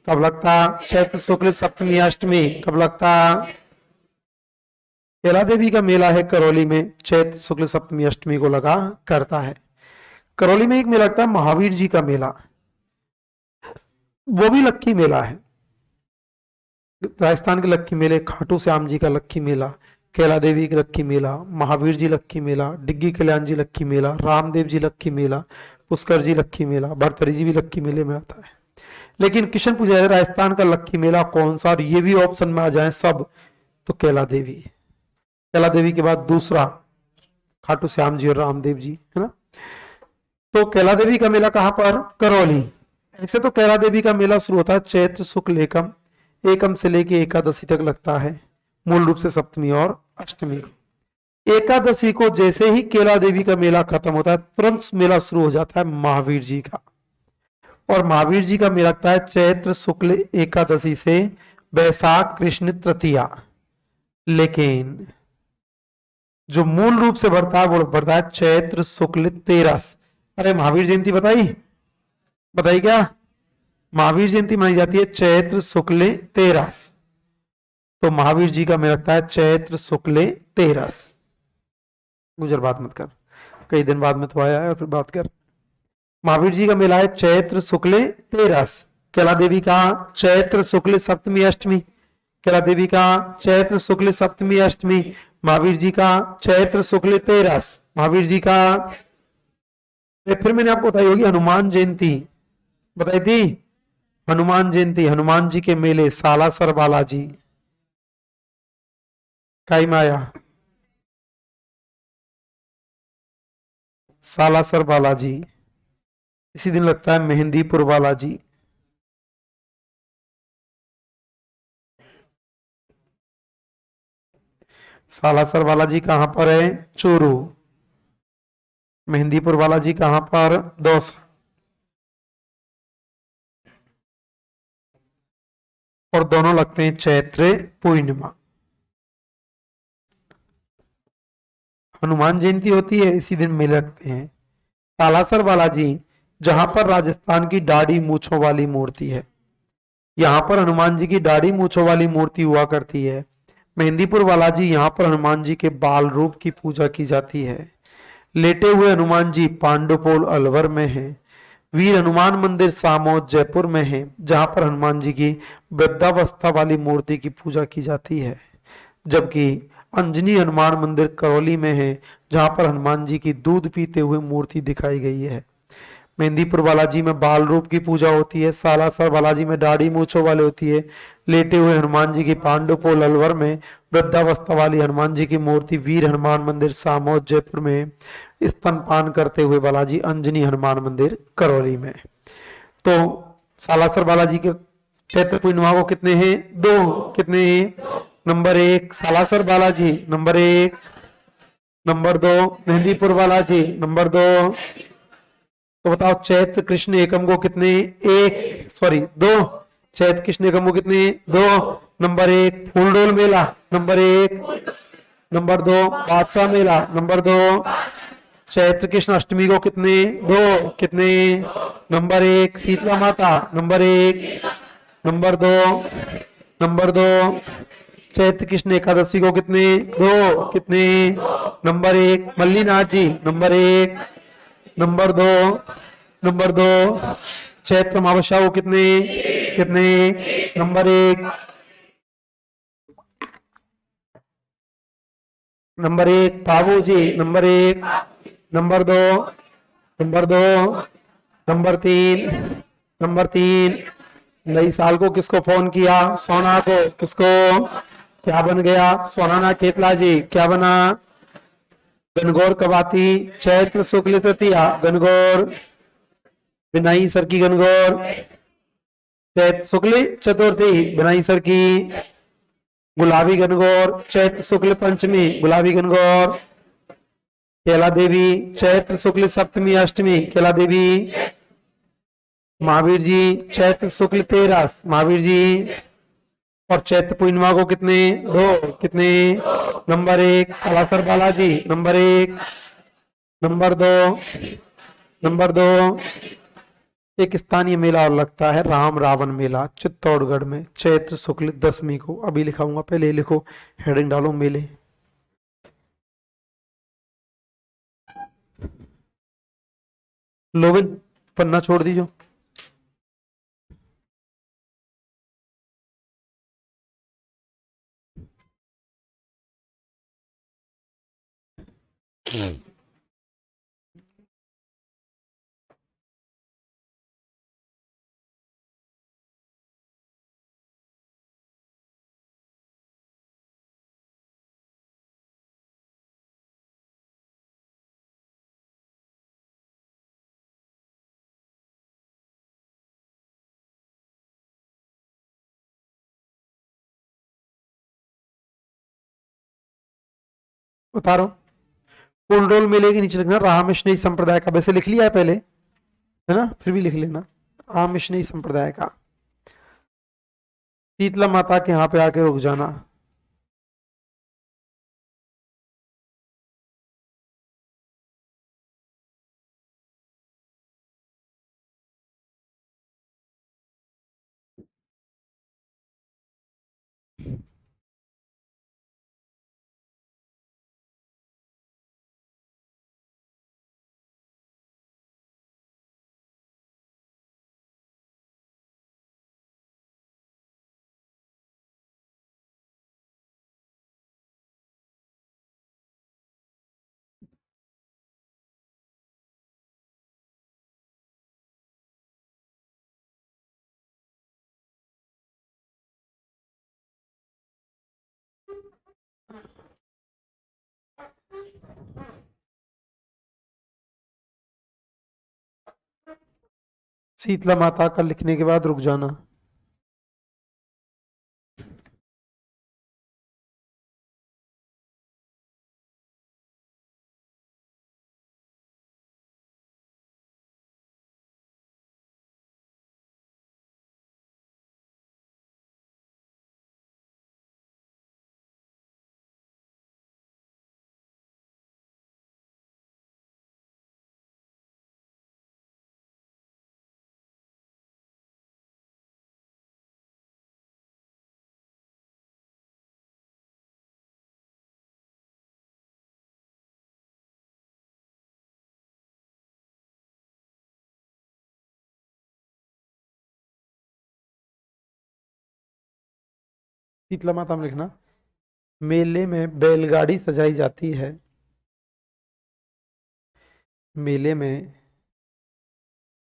कब लगता? चैत्र शुक्ल सप्तमी अष्टमी। कब लगता? कैला देवी का मेला है करौली में, चैत्र शुक्ल सप्तमी अष्टमी को लगा करता है। करौली में एक मेला लगता है महावीर जी का मेला, वो भी लक्की मेला है। राजस्थान के लक्की मेले, खाटू श्याम जी का लक्की मेला, कैला देवी का लक्की मेला, महावीर जी लक्की मेला, डिग्गी कल्याण जी लक्की मेला, रामदेव जी लक्की मेला, पुष्कर जी लक्की मेला, भरतरी जी भी लक्की मेले में आता है। लेकिन किशन पूजा है राजस्थान का लक्की मेला कौन सा, और ये भी ऑप्शन में आ जाए सब, तो कैला देवी। कैला देवी के बाद दूसरा खाटू श्याम जी और रामदेव जी, है ना। तो कैला देवी का मेला कहां पर? करौली। ऐसे तो कैला देवी का मेला शुरू होता है चैत्र शुक्ल एकम, एकम से लेके एकादशी तक लगता है, मूल रूप से सप्तमी और अष्टमी को। एकादशी को जैसे ही कैला देवी का मेला खत्म होता है, तुरंत मेला शुरू हो जाता है महावीर जी का। और महावीर जी का मेला लगता है चैत्र शुक्ल एकादशी से वैशाख कृष्ण तृतीया। लेकिन जो मूल रूप से बढ़ता है वो बढ़ता है चैत्र शुक्ल तेरस। अरे महावीर जयंती बताई क्या? महावीर जयंती मनाई जाती है चैत्र शुक्ल तेरस। तो महावीर जी का मेला लगता है चैत्र शुक्ल तेरस। गुजर बात मत कर, कई दिन बाद में तो आया है, और फिर बात कर। महावीर जी का मेला है चैत्र शुक्ल तेरस। कैला देवी का चैत्र शुक्ल सप्तमी अष्टमी। कैला देवी का चैत्र शुक्ल सप्तमी अष्टमी। महावीर जी का चैत्र शुक्ल तेरस। महावीर जी का फिर मैंने आपको बताई होगी हनुमान जयंती, बताई थी हनुमान जयंती। हनुमान जी के मेले सालासर बालाजी काई माया, सालासर बालाजी। इसी दिन लगता है मेहंदीपुर बालाजी। सालासर बालाजी कहां पर है? चूरू। मेहंदीपुर बालाजी कहां पर? दौसा। और दोनों लगते हैं चैत्र पूर्णिमा। हनुमान जयंती होती है, इसी दिन मेले लगते हैं। सालासर बालाजी जहां पर राजस्थान की दाढ़ी मूछों वाली मूर्ति है, यहां पर हनुमान जी की दाढ़ी मूछों वाली मूर्ति हुआ करती है। मेहंदीपुर बालाजी यहां पर हनुमान जी के बाल रूप की पूजा की जाती है। लेटे हुए हनुमान जी पांडुपोल अलवर में है। वीर हनुमान मंदिर सामोद जयपुर में है, जहां पर हनुमान जी की वृद्धावस्था वाली मूर्ति की पूजा की जाती है। जबकि अंजनी हनुमान मंदिर करौली में है, जहां पर हनुमान जी की दूध पीते हुए मूर्ति दिखाई गई है। मेहंदीपुर बालाजी में बाल रूप की पूजा होती है। सालासर बालाजी में दाढ़ी मूछों वाले होती है। लेटे हुए हनुमान जी की पांडुपोल अलवर में। वृद्धावस्था वाली हनुमान जी की मूर्ति वीर हनुमान मंदिर सामोद जयपुर में। स्तनपान करते हुए बालाजी अंजनी हनुमान मंदिर करौली में। तो सालासर बालाजी के चैत्र पूर्णिमा को कितने हैं? 2। कितने हैं? Number 1 Salasar Balaji, number 1। Number 2 Mehandipur Balaji, number 2। तो बताओ चैत्र कृष्ण एकम को कितने? 1 सॉरी 2। चैत्र कृष्ण एकम को कितने? 2। नंबर 1 फूलडोल मेला, नंबर 1। नंबर 2 बादशाह मेला, नंबर 2। चैत्र कृष्ण अष्टमी को कितने? 2। कितने? Number 1 Shitala Mata, number 1। Number 2। Number 2 चैत्र कृष्ण एकादशी को कितने? 2। कितने? Number 1 Mallinath ji, number 1। Number 2। Number 2 चैत्र अमावस्या को कितने? कितने? नंबर 1। नंबर 1 बाबू जी, number 1। Number 2। Number 2। Number 3। Number 3 नई साल को किसको फोन किया? सोना को। किसको? क्या बन गया? सोनाना केतला जी, क्या बना? गणगौर कब आती? चैत्र शुक्ल तृतीया, गणगौर बिनाई सर की गणगौर चैत्र शुक्ल चतुर्थी, बिनाई सर की गुलाबी गणगौर चैत्र शुक्ल पंचमी, गुलाबी गणगौर केला देवी चैत्र शुक्ल सप्तमी अष्टमी, केला देवी महावीर जी चैत्र शुक्ल तेरस, महावीर जी और चैत्र पूर्णिमा को कितने? 2। कितने? Number 1 Salasar Balaji, number 1। Number 2। Number 2 एक स्थानीय मेला और लगता है राम रावण मेला चित्तौड़गढ़ में चैत्र शुक्ल दशमी को। अभी लिखाऊंगा, पहले लिखो, हेडिंग डालो मेले। लोविन पन्ना छोड़ दीजिए। उतारो। फूलडोल मेले के नीचे लिखना रामकृष्ण संप्रदाय का। वैसे लिख लिया है पहले, है ना, फिर भी लिख लेना रामकृष्ण संप्रदाय का। शीतला माता के यहाँ पे आके रुक जाना। शीतला माता का लिखने के बाद रुक जाना। शीतला माता में लिखना मेले में बैलगाड़ी सजाई जाती है। मेले में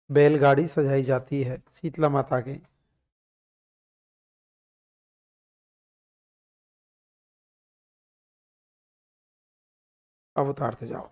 बैलगाड़ी सजाई जाती है शीतला माता के। अब उतारते जाओ।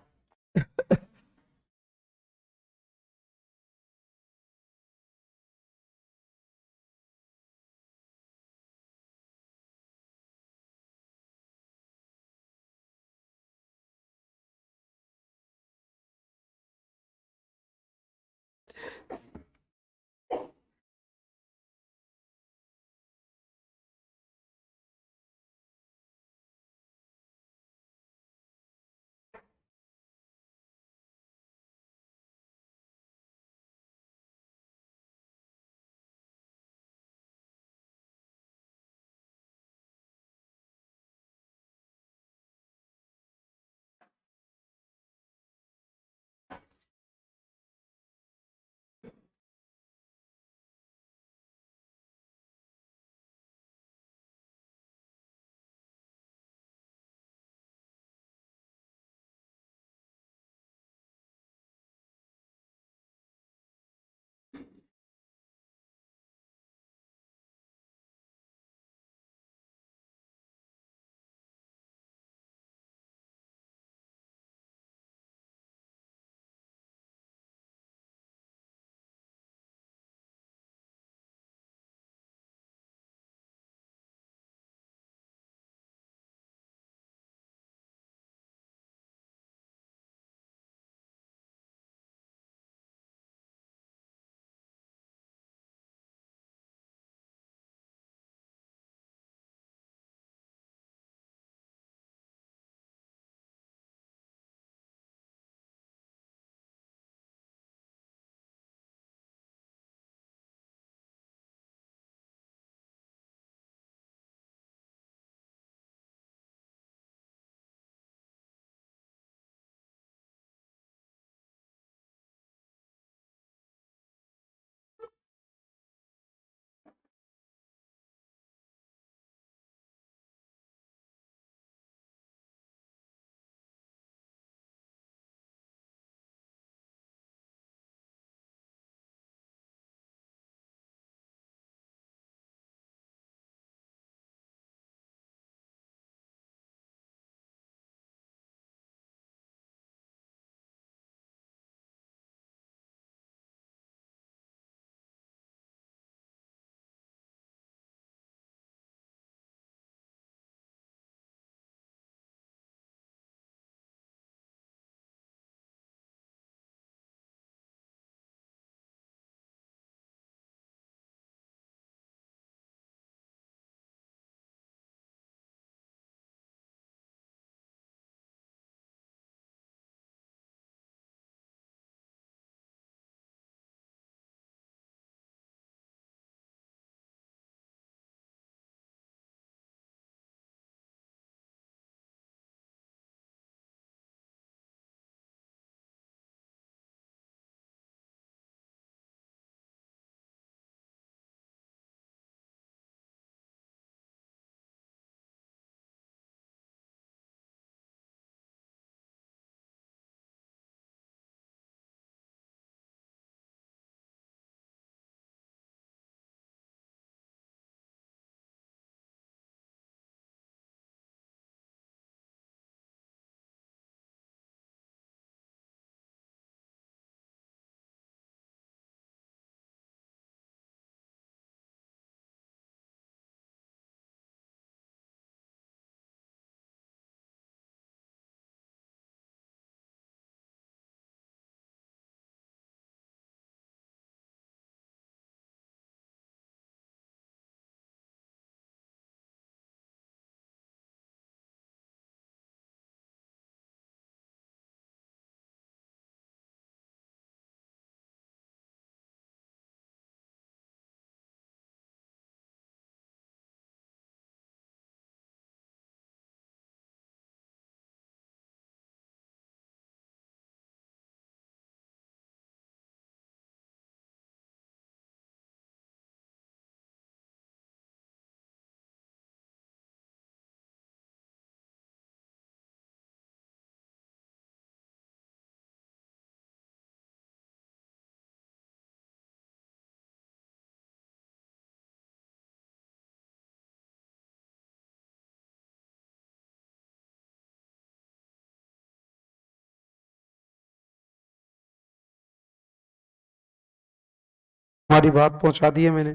हमारी बात पहुंचा दी है मैंने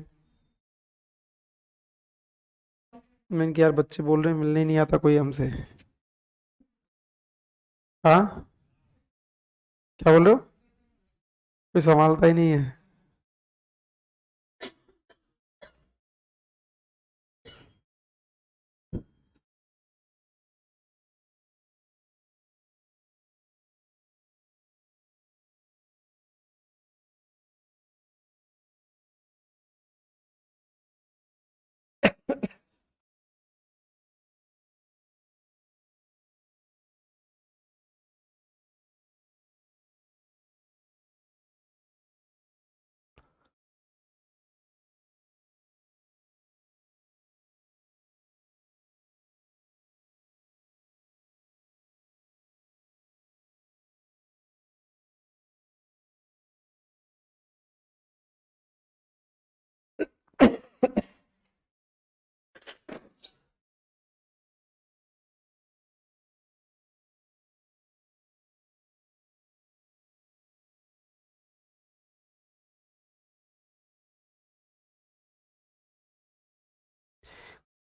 कहा यार बच्चे बोल रहे हैं मिलने ही नहीं आता कोई हमसे। हाँ, क्या बोल रहे हो? कोई संभालता ही नहीं है।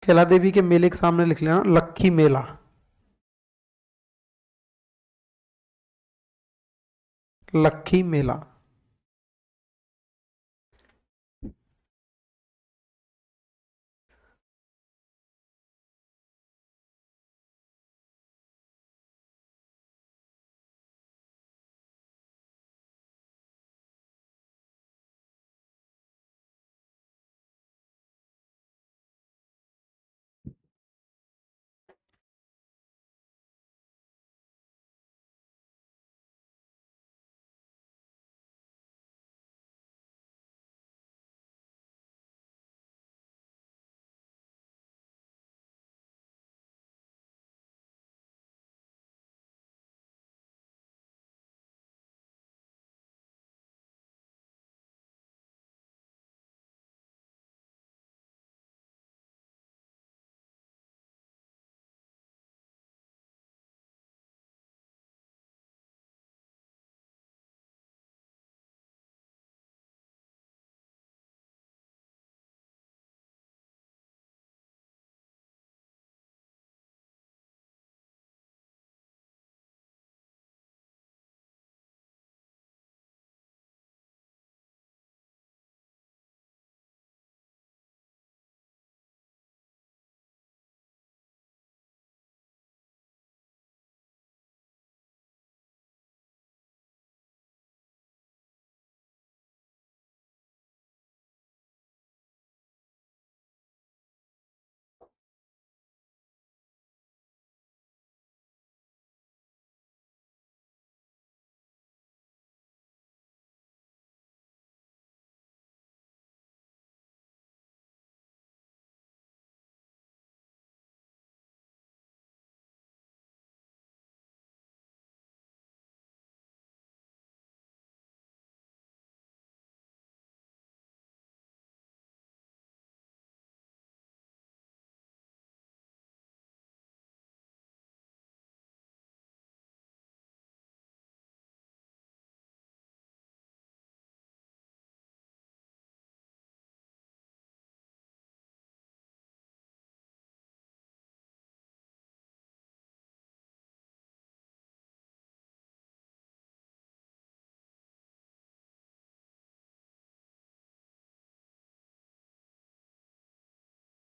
कैला देवी के मेले के सामने लिख लेना लक्खी मेला। लक्खी मेला।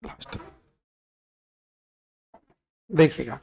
लास्ट देखिएगा।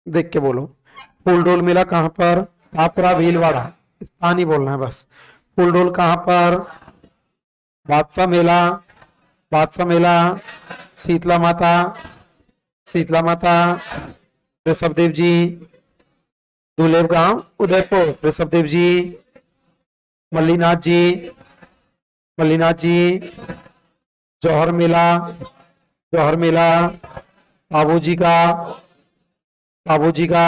देख के बोलो। फूलडोल मेला कहाँ पर? शाहपुरा भीलवाड़ा। स्थानीय बोलना है बस। फूलडोल कहाँ पर? बादशाह मेला, बादशाह मेला, शीतला माता, शीतला माता, ऋषभदेव जी, दुलेव गांव उदयपुर, ऋषभदेव जी, मल्लीनाथ जी, मल्लीनाथ जी, जौहर मेला, जौहर मेला, बाबूजी का, बाबूजी का,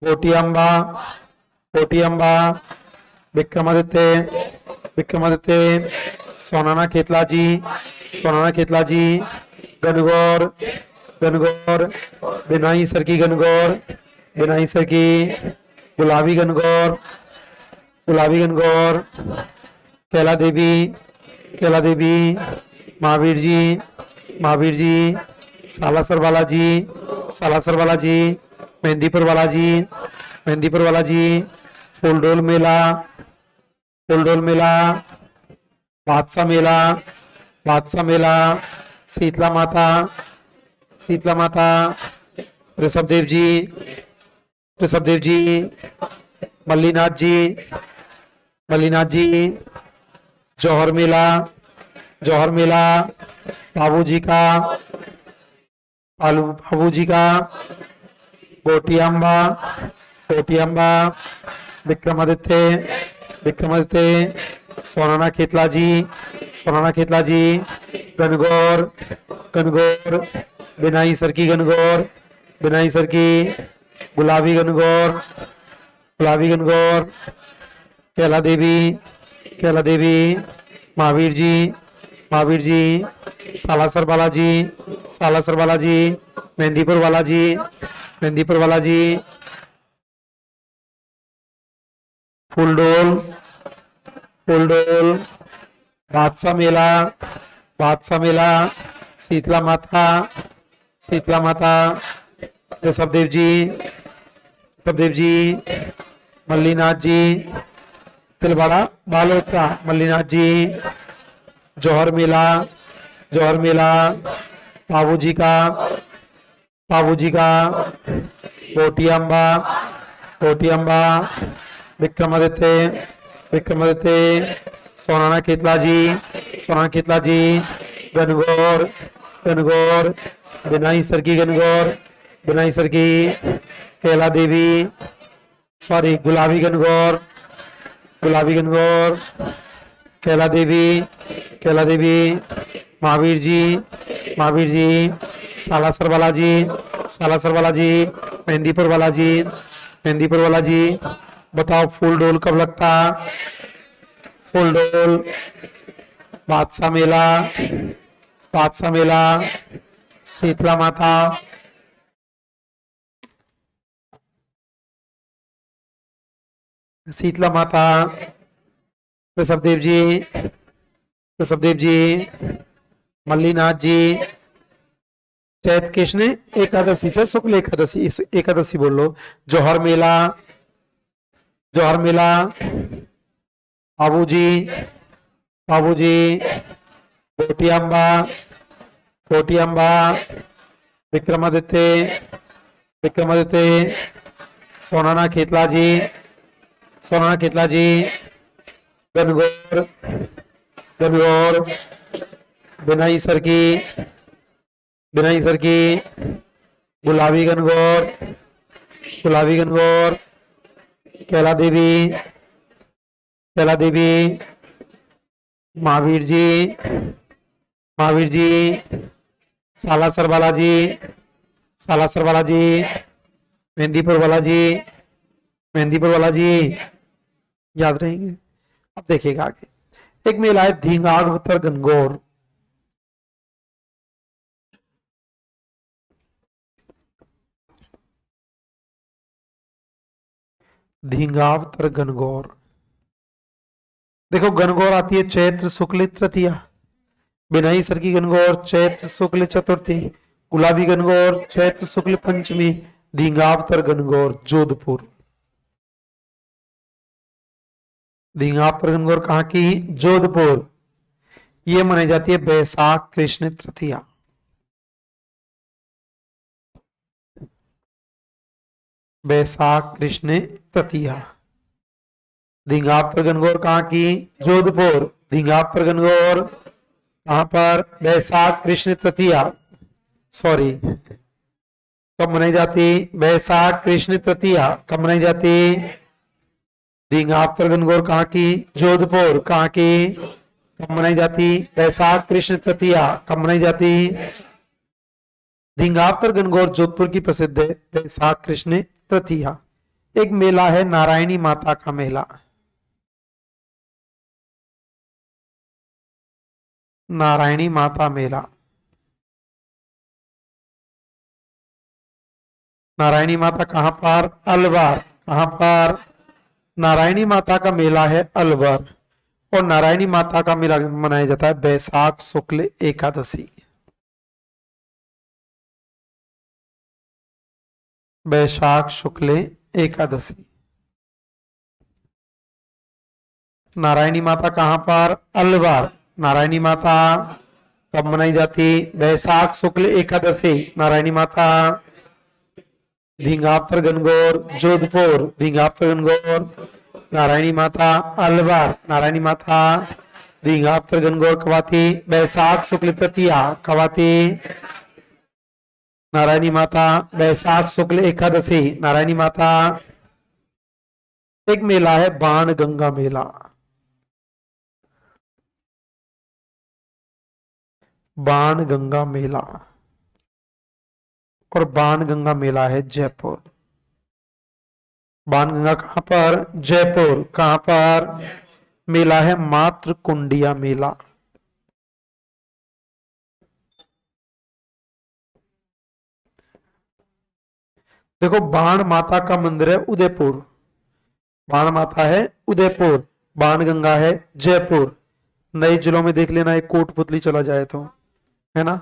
कोटी अम्बा, कोटी अम्बा, विक्रमादित्य, विक्रमादित्य, सोनाना खेतला जी, सोनाना खेतला जी, गनगौर, गनगौर, बिनाई सर की गनगौर, बिनाई सर की, गुलाबी गनगौर, गुलाबी गनगौर, कैला देवी, कैला देवी, महावीर जी, महावीर जी, सालासर बालाजी, सालासर बालाजी, मेहंदीपुर बालाजी, मेहंदीपुर बालाजी, फूलडोल मेला, फूलडोल मेला, बादशाह मेला, बादशाह मेला, शीतला माता, शीतला माता, ऋषभदेव जी, ऋषभदेव जी, मल्लीनाथ जी, मल्लीनाथ जी, जौहर मेला, जौहर मेला, बाबूजी का, बाबूजी का, कोटी अम्बा, कोटी अम्बा, विक्रमादित्य, विक्रमादित्य, सोनाना खेतला जी, सोनाना खेतला जी, गनगौर, गनगौर, बिनाई सर की गनगौर, बिनाई सर की, गुलाबी गनगौर, गुलाबी गनगौर, कैला देवी, कैला देवी, महावीर जी, महावीर जी, सालासर बालाजी, सालासर बालाजी, मेहंदीपुर बालाजी, मेहंदीपुर बालाजी, फूलडोल, फूलडोल, बादशाह मेला, बादशाह मेला, शीतला माता, शीतला माता, ऋषभदेव जी, ऋषभदेव जी, मल्लीनाथ जी, तिलवाड़ा बालोत्रा, मल्लीनाथ जी, जौहर मेला, जौहर मेला, बाबूजी का, बाबूजी का, कोटी अम्बा, कोटी अम्बा, विक्रमादित्य, विक्रमादित्य, सोनाना खेतला जी, सोनाना खेतला जी, गनगौर, गनगौर, बिनाई सर की गनगौर, बिनाई सर की, कैला देवी, सॉरी गुलाबी गनगौर, गुलाबी गनगौर, कैला देवी, कैला देवी, महावीर जी, महावीर जी, सालासर बालाजी, सालासर बालाजी, मेहंदीपुर बालाजी, मेहंदीपुर बालाजी। बताओ फूल डोल कब लगता? फूल डोल, बादशाह मेला, बादशाह मेला, शीतला माता, शीतला माता, ऋषभदेव जी, ऋषभदेव जी, मल्लीनाथ जी, चैत कृष्ण एकादशी से शुक्ल एकादशी, इस एकादशी बोल लो। जौहर मेला, जौहर मेला, बाबूजी, बाबूजी, कोटी अम्बा, कोटी अम्बा, विक्रमादित्य, विक्रमादित्य, सोनाना खेतला जी, सोनाना खेतला जी, गनगौर, गनगौर, बिनाई सर की, बिनाई सर की, गुलाबी गनगौर, गुलाबी गनगौर, कैला देवी, कैला देवी, महावीर जी, महावीर जी, सालासर बालाजी, सालासर बालाजी, मेहंदीपुर बालाजी, मेहंदीपुर बालाजी, याद रहेंगे। अब देखिएगा आगे एक मेला है धींगावतर गनगौर। धींगावतर गनगौर, देखो गनगौर आती है चैत्र शुक्ल तृतीया, बिनाई सर की गनगौर चैत्र शुक्ल चतुर्थी, गुलाबी गनगौर चैत्र शुक्ल पंचमी, धींगावतर गनगौर जोधपुर। धींगावतर गनगौर कहाँ की? जोधपुर। ये मनाई जाती है बैसाख कृष्ण तृतीया। बैसाख कृष्ण तृतीया। धींगावतर गनगौर कहाँ की? जोधपुर। धिंगाप्तर गणगौर कहां पर? बैसाख कृष्ण तृतीया, सॉरी कब मनाई जाती? बैसाख कृष्ण तृतीया कब मनाई जाती? धिंगाप्तर गणगौर कहाँ की? जोधपुर। कहाँ की? कब मनाई जाती? बैसाख कृष्ण तृतीया कब मनाई जाती? धिंगाप्तर गणगौर जोधपुर की प्रसिद्ध है बैसाख कृष्ण तृतीया। एक मेला है नारायणी माता का मेला, नारायणी माता मेला। नारायणी माता कहां पर? अलवर। कहां पर? नारायणी माता का मेला है अलवर। और नारायणी माता का मेला मनाया जाता है बैसाख शुक्ल एकादशी। बैसाख शुक्ल एकादशी। नारायणी माता कहां पर? अलवर। नारायणी माता कब मनाई जाती? बैसाख शुक्ल एकादशी। नारायणी माता धिंगाप्तर गणगौर जोधपुर। धिंगाप्तर गणगौर नारायणी माता अलवर। नारायणी माता धिंगाप्तर गणगौर कवाती बैसाख शुक्ल तृतीया कवाती। नारायणी माता बैसाख शुक्ल एकादशी। नारायणी माता। एक मेला है बाण गंगा मेला, बाण गंगा मेला। और बाण गंगा मेला है जयपुर। बाण गंगा कहां पर? जयपुर। कहां पर? मेला है मातृ कुंडिया मेला। देखो बाण माता का मंदिर है उदयपुर, बाण माता है उदयपुर, बाण गंगा है जयपुर। नए जिलों में देख लेना, एक कोटपुतली चला जाए तो, है ना,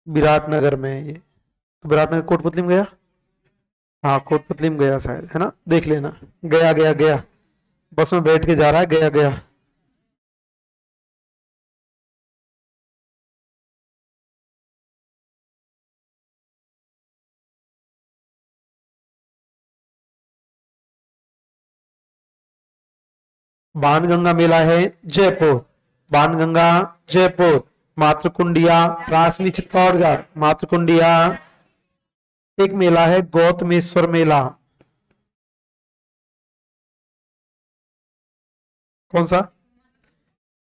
विराटनगर में है ये। तो विराटनगर कोटपुतली में गया? हाँ कोटपुतली में गया शायद, है ना, देख लेना। गया गया गया, बस में बैठ के जा रहा है, गया गया। बाणगंगा मेला है जयपुर। बाणगंगा जयपुर। मातृकुंडिया रासमी चित्तौड़गढ़। मातृकुंडिया। एक मेला है गौतमेश्वर मेला। कौन सा?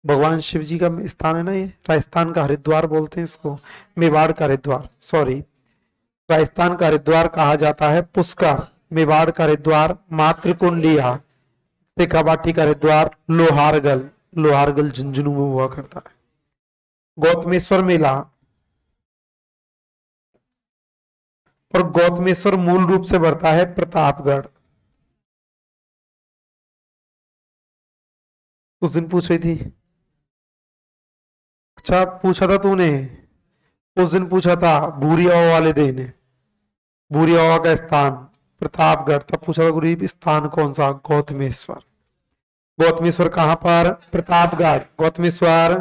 भगवान शिव जी का स्थान है ना ये, राजस्थान का हरिद्वार बोलते हैं इसको, मेवाड़ का हरिद्वार, सॉरी, राजस्थान का हरिद्वार कहा जाता है पुष्कर, मेवाड़ का हरिद्वार मातृकुंडिया, शेखावाटी का हरिद्वार लोहारगल, लोहारगल झुंझुनू में हुआ करता है। गौतमेश्वर मेला। और गौतमेश्वर मूल रूप से बढ़ता है प्रतापगढ़। उस दिन पूछ रही थी, अच्छा पूछा था तूने, उस दिन पूछा था भूरी हवा वाले दिन, भूरी हवा का स्थान प्रतापगढ़, तब पूछा था गुरु स्थान कौन सा? गौतमेश्वर। गौतमेश्वर कहां पर? प्रतापगढ़। गौतमेश्वर।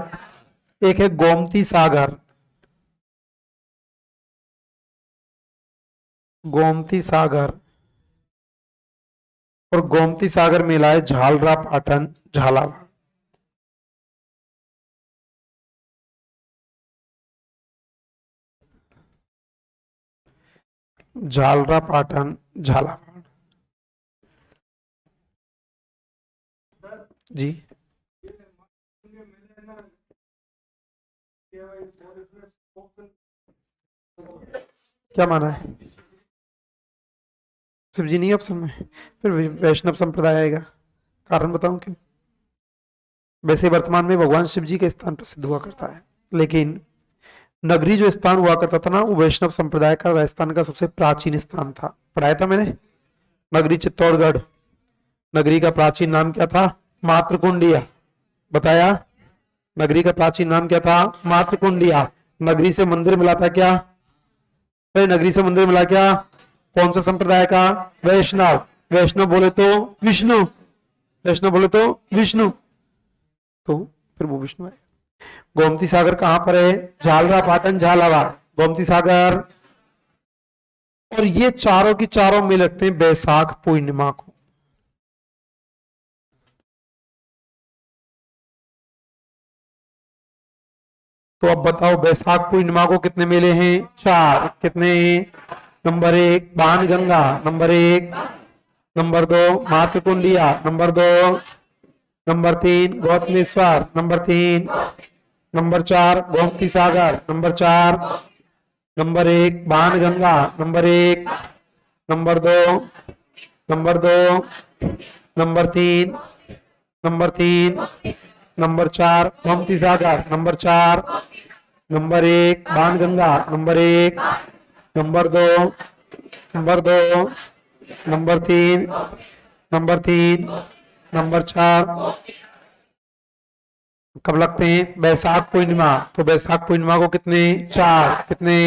एक है गोमती सागर, गोमती सागर। और गोमती सागर मेला है झालरा पाटन झालावाड़। झालरा पाटन झालावाड़। जी क्या माना है? शिव जी नहीं ऑप्शन में, फिर वैष्णव संप्रदाय आएगा। कारण बताऊं क्यों? वैसे वर्तमान में भगवान शिव जी का स्थान प्रसिद्ध हुआ करता है, लेकिन नगरी जो स्थान हुआ करता था ना, वो वैष्णव संप्रदाय का राजस्थान का सबसे प्राचीन स्थान था। पढ़ाया था मैंने, नगरी चित्तौड़गढ़। नगरी का प्राचीन नाम क्या था? मातृकुंडिया। बताया, नगरी का प्राचीन नाम क्या था? मातृकुंडिया। नगरी से मंदिर मिला था क्या? नगरी से मंदिर मिला क्या? कौन सा संप्रदाय का? वैष्णव। वैष्णव बोले तो विष्णु, वैष्णव बोले तो विष्णु, तो फिर वो विष्णु है। गोमती सागर कहां पर है? झालरा पाटन झालावाड़। गोमती सागर। और ये चारों की चारों मिल लगते हैं बैसाख पूर्णिमा को। तो अब बताओ बैसाख पूर्णिमा को कितने मेले हैं? 4। कितने? Number 1 Banganga, number 1, number 2 Matrikundiya, number 2, number 3 Gautameshwar, number 3, number 4 Gomti Sagar, number 4, number 1 Banganga, number 1, number 2, number 2, number 3, number 3, number 4 Gomti Sagar, number 4, number 1 Banganga, number 1, number 2, number 2, number 3, number 3, number 4 कब लगते हैं? बैसाख पूर्णिमा। तो बैसाख पूर्णिमा को कितने? 4। कितने?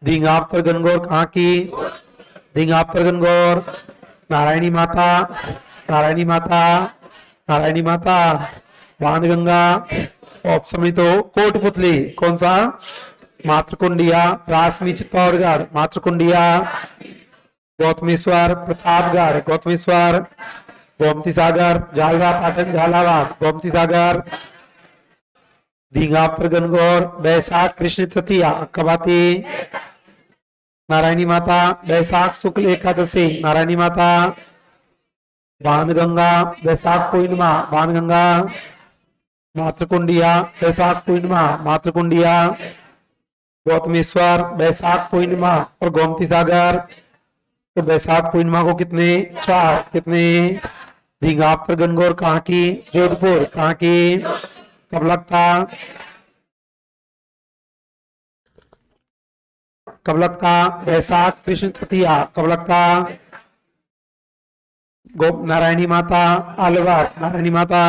दींगावतर गणगौर कहाँ की? दींगावतर गणगौर नारायणी माता, नारायणी माता, नारायणी माता, बाणगंगा, ऑप्शन में तो कोटपुतली कौन सा? मातृकुंडिया, रासमी चित्तौड़गढ़, मातृकुंडिया, गौतमेश्वर प्रतापगढ़, गौतमेश्वर, गोमती सागर झालरा पाटन झालावाड़, गोमती सागर, दीघापुर गणगौर बैसाख कृष्ण तृतीया कब आती? नारायणी माता बैसाख शुक्ल एकादशी, नारायणी माता, बाणगंगा बैसाख पूर्णिमा, बाणगंगा, मातृकुंडिया बैसाख पूर्णिमा, मातृकुंडिया, गौतमेश्वर बैसाख पूर्णिमा और गोमती सागर। तो बैसाख पूर्णिमा को कितने? 4। कितने? दीघापुर गणगौर कहाँ की? जोधपुर। कहाँ की? कब लगता? कब लगता? बैसाख कृष्ण तृतीया कब लगता? नारायणी माता अलवर, नारायणी माता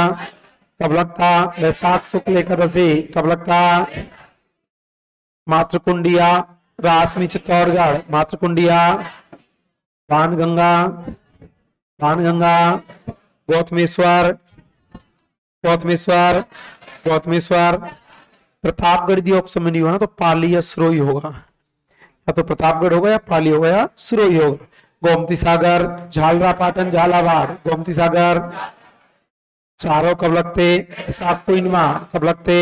कब लगता? बैसाख शुक्ल एकादशी कब लगता? मातृकुंडिया रासमी चित्तौड़गढ़, मातृकुंडिया, बाणगंगा, बाणगंगा, गौतमेश्वर, गौतमेश्वर, गौतमेश्वर, प्रतापगढ़ दी ऑप्शन में नहीं होगा ना, तो पाली या सुरोही होगा, या तो प्रतापगढ़ होगा या पाली होगा या सुरोही होगा। गोमती सागर झालरा पाटन झालावाड़, गोमती सागर। चारों कब लगते? बैसाख पूर्णिमा कब लगते?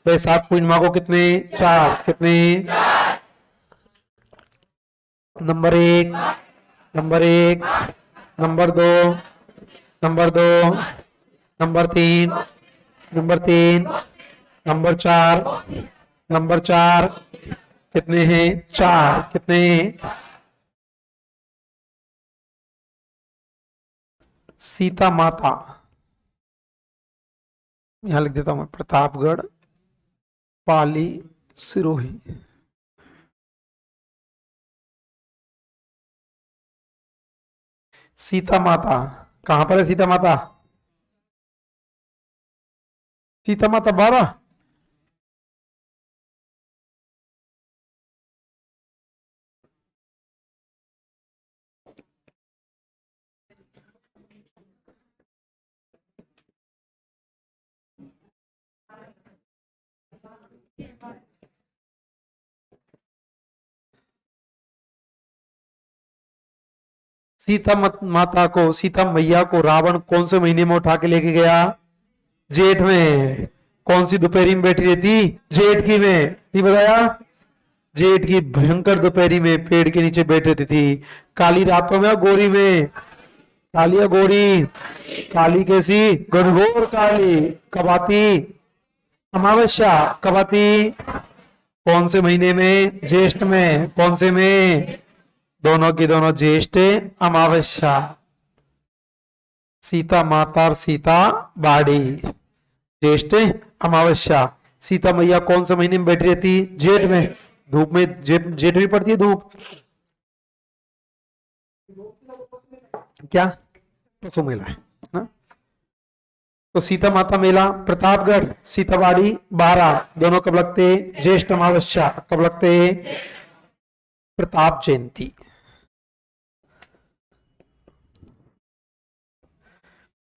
बैसाख पूर्णिमा को कितने? 4। कितने? Number 1, number 1, number 2, number 2, number 3, number 3, number 4, number 4 कितने हैं? 4। कितने? सीता माता, यहां लिख देता हूं मैं, प्रतापगढ़, पाली, सिरोही। सीता माता कहां पर है? सीता माता, सीता माता 12। सीता माता को, सीता मैया को रावण कौन से महीने में उठा के लेके गया? जेठ में। कौन सी दोपहरी में बैठी रहती? जेठ की में। नहीं बताया? जेठ की भयंकर दोपहरी में पेड़ के नीचे बैठ रहती थी। काली रातों में, गोरी में? काली या गोरी? काली कैसी? घनघोर काली। कब आती? अमावस्या। कब आती? कौन से महीने में? ज्येष्ठ में। कौन से में? दोनों की दोनों ज्येष्ठ अमावस्या। सीता माता और सीता बाड़ी, ज्येष्ठ अमावस्या। सीता मैया कौन से महीने में बैठी रहती? जेठ में। धूप में, जेठ में पड़ती है धूप। क्या? पशु मेला है ना? तो सीता माता मेला प्रतापगढ़, सीताबाड़ी 12। दोनों कब लगते? ज्येष्ठ अमावस्या। कब लगते? प्रताप जयंती।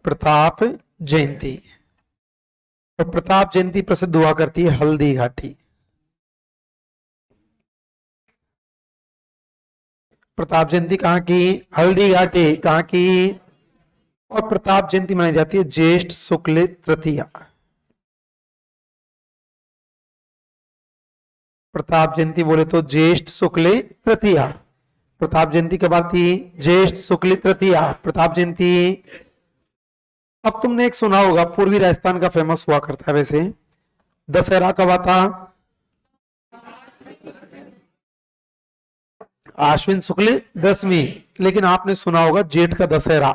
प्रताप जयंती। और प्रताप जयंती प्रसिद्ध हुआ करती है हल्दी घाटी। प्रताप जयंती कहाँ की? हल्दी घाटी। कहाँ की? और प्रताप जयंती मनाई जाती है ज्येष्ठ शुक्ल तृतीया। प्रताप जयंती बोले तो ज्येष्ठ शुक्ल तृतीया। प्रताप जयंती कब आती? ज्येष्ठ शुक्ल तृतीया प्रताप जयंती। अब तुमने एक सुना होगा, पूर्वी राजस्थान का फेमस हुआ करता है वैसे, दशहरा कब आता? आश्विन शुक्ल दशमी। लेकिन आपने सुना होगा जेठ का दशहरा,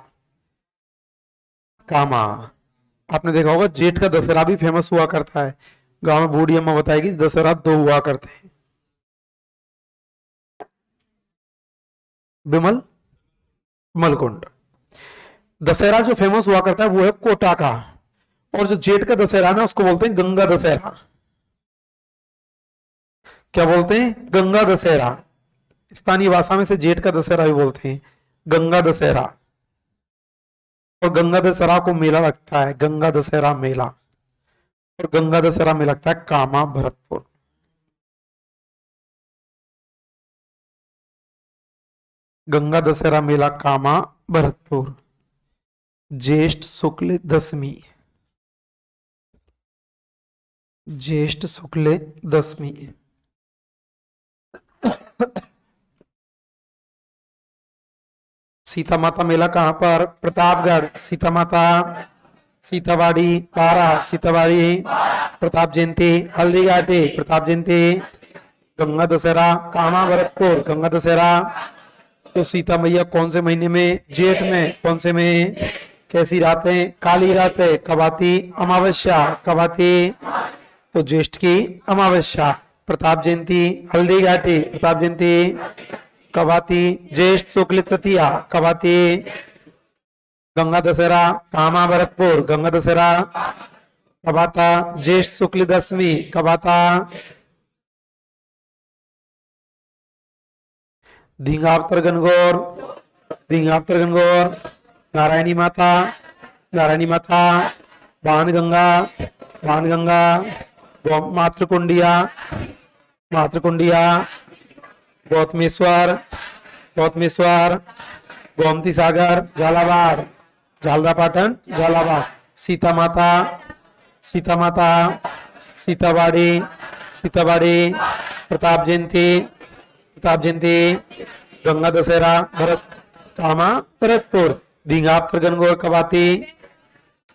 कामा। आपने देखा होगा जेठ का दशहरा भी फेमस हुआ करता है। गांव में बूढ़ी अम्मा बताएगी दशहरा दो हुआ करते हैं। विमल मलकुंड। दशहरा जो फेमस हुआ करता है वो है कोटा का, और जो जेठ का दशहरा ना उसको बोलते हैं गंगा दशहरा। क्या बोलते हैं? गंगा दशहरा। स्थानीय भाषा में से जेठ का दशहरा भी बोलते हैं गंगा दशहरा। और गंगा दशहरा को मेला लगता है, गंगा दशहरा मेला। और गंगा दशहरा में लगता है कामा भरतपुर। गंगा दशहरा मेला कामा भरतपुर, ज्येष्ठ शुक्ल दशमी। ज्येष्ठ शुक्ल दशमी। सीता माता मेला कहां पर? प्रतापगढ़। सीता माता, सीतावाड़ी पारा, सीतावाड़ी प्रताप जयंती, हल्दी घाटी प्रताप जयंती, गंगा दशहरा कामा भरतपुर। गंगा दशहरा तो सीता मैया कौन से महीने में? जेठ में। कौन से में? कैसी रातें? काली रातें। कब आती? अमावस्या। कब आती? तो ज्येष्ठ की अमावस्या। प्रताप जयंती हल्दी घाटी प्रताप जयंती कब आती? ज्येष्ठ शुक्ल तृतीया। कब आती? गंगा दशहरा कामा भरतपुर। गंगा दशहरा कब आता? ज्येष्ठ शुक्ल दशमी। कब आता? धींगावतर गणगौर, धींगावतर गणगौर, नारायणी माता, नारायणी माता, बाणगंगा, बाणगंगा, मातृकुंडिया, मातृकुंडिया, गौतमेश्वर, गौतमेश्वर, गोमती सागर, झालावाड़, झालरापाटन, झालावाड़, सीता माता, सीता माता, सीतावाड़ी, सीतावाड़ी, प्रताप जयंती, प्रताप जयंती, गंगा दशहरा भरत कामा भरतपुर, धींगावतर गणगौर कब आती?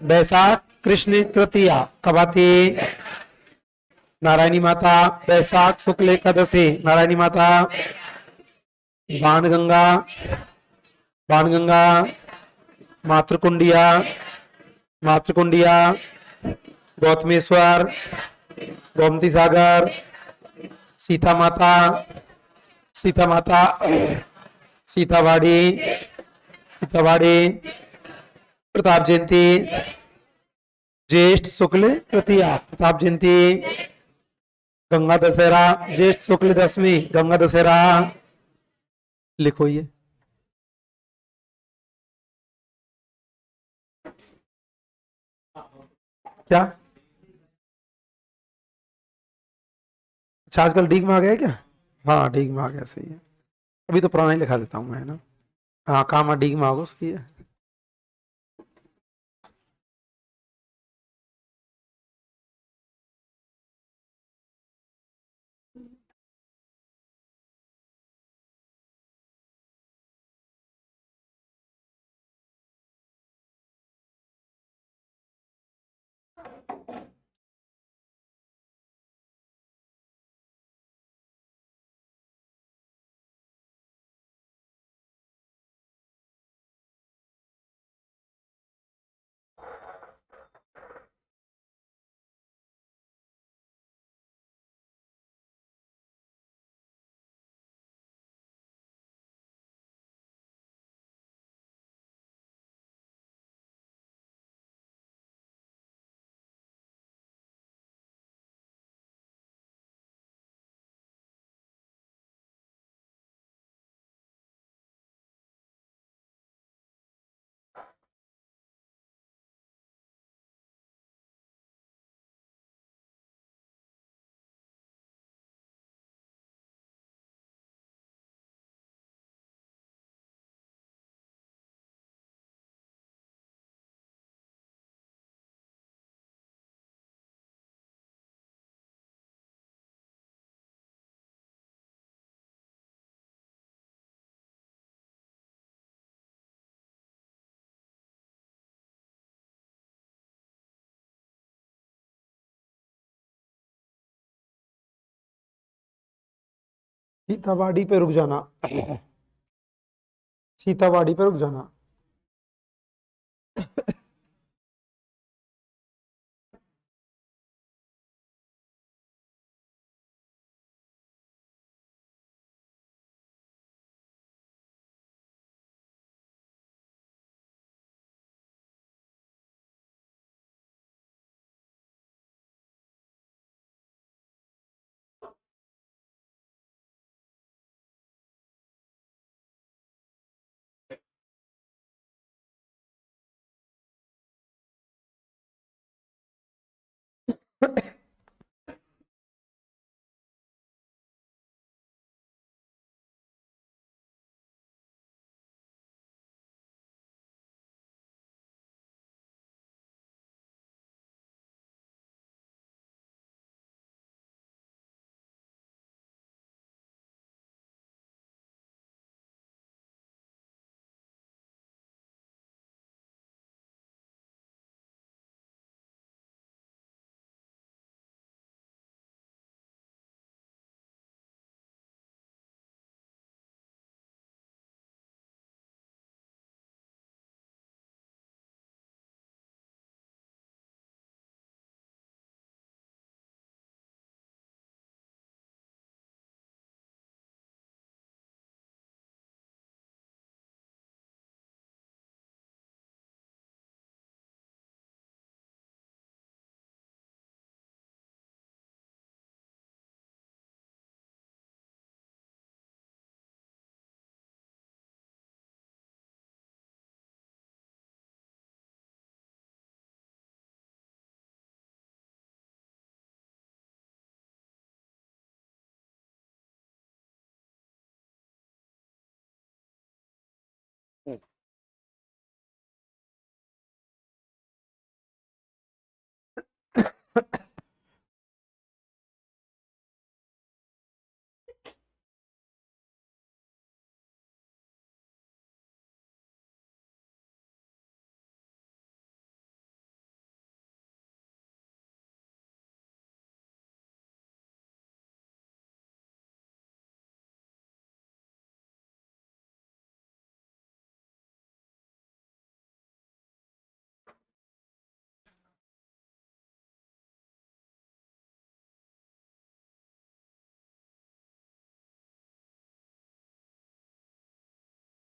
बैसाख कृष्ण तृतीया। कब आती? नारायणी माता बैसाख शुक्ल एकादशी। नारायणी माता, बाणगंगा, बाणगंगा, मातृकुंडिया, मातृकुंडिया, गौतमेश्वर, गोमती सागर, सीता माता, सीता माता, सीतावाड़ी, सीतावाड़ी, प्रताप जयंती, ज्येष्ठ शुक्ल तृतीया प्रताप जयंती, गंगा दशहरा ज्येष्ठ शुक्ल दशमी। गंगा दशहरा लिखो ये। क्या? अच्छा आजकल डीग में आ गया है क्या? हाँ डीग में आ गया, सही है। अभी तो पुराना ही लिखा देता हूँ मैं, है ना। हाँ काम डीग में आ गो, सही है। सीतावाड़ी पे रुक जाना। सीतावाड़ी पे रुक जाना।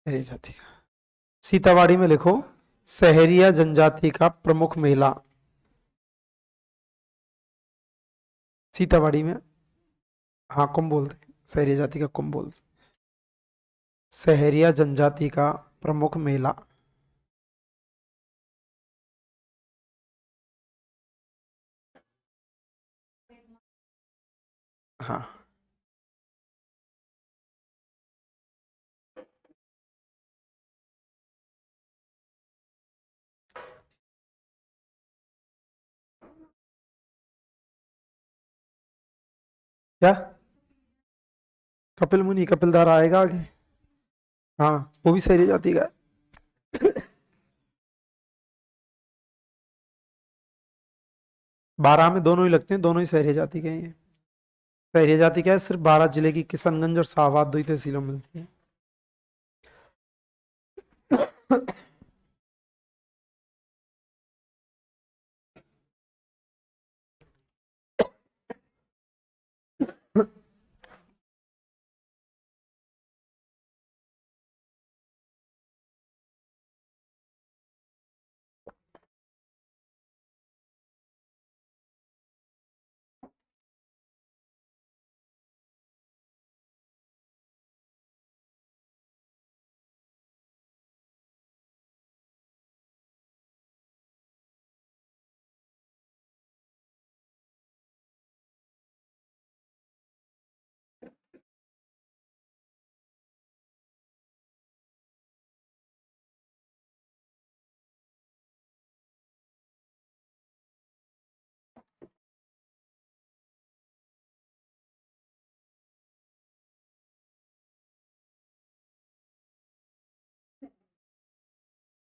सहरी जाति का। सीतावाड़ी में लिखो सहरिया जनजाति का प्रमुख मेला। सीतावाड़ी में, हाँ कुंभ बोलते हैं, सहरिया जाति का कुंभ बोलते हैं। सहरिया जनजाति का प्रमुख मेला। हाँ, क्या? कपिल मुनि, कपिल धारा आएगा आगे। हाँ, वो भी सहरिया जाति का है। 12 में दोनों ही लगते हैं, दोनों ही सहरिया जाति के हैं ये। सहरिया जाति क्या है, सिर्फ 12 जिले की किशनगंज और शाहबाद दो ही तहसीलों में मिलती है।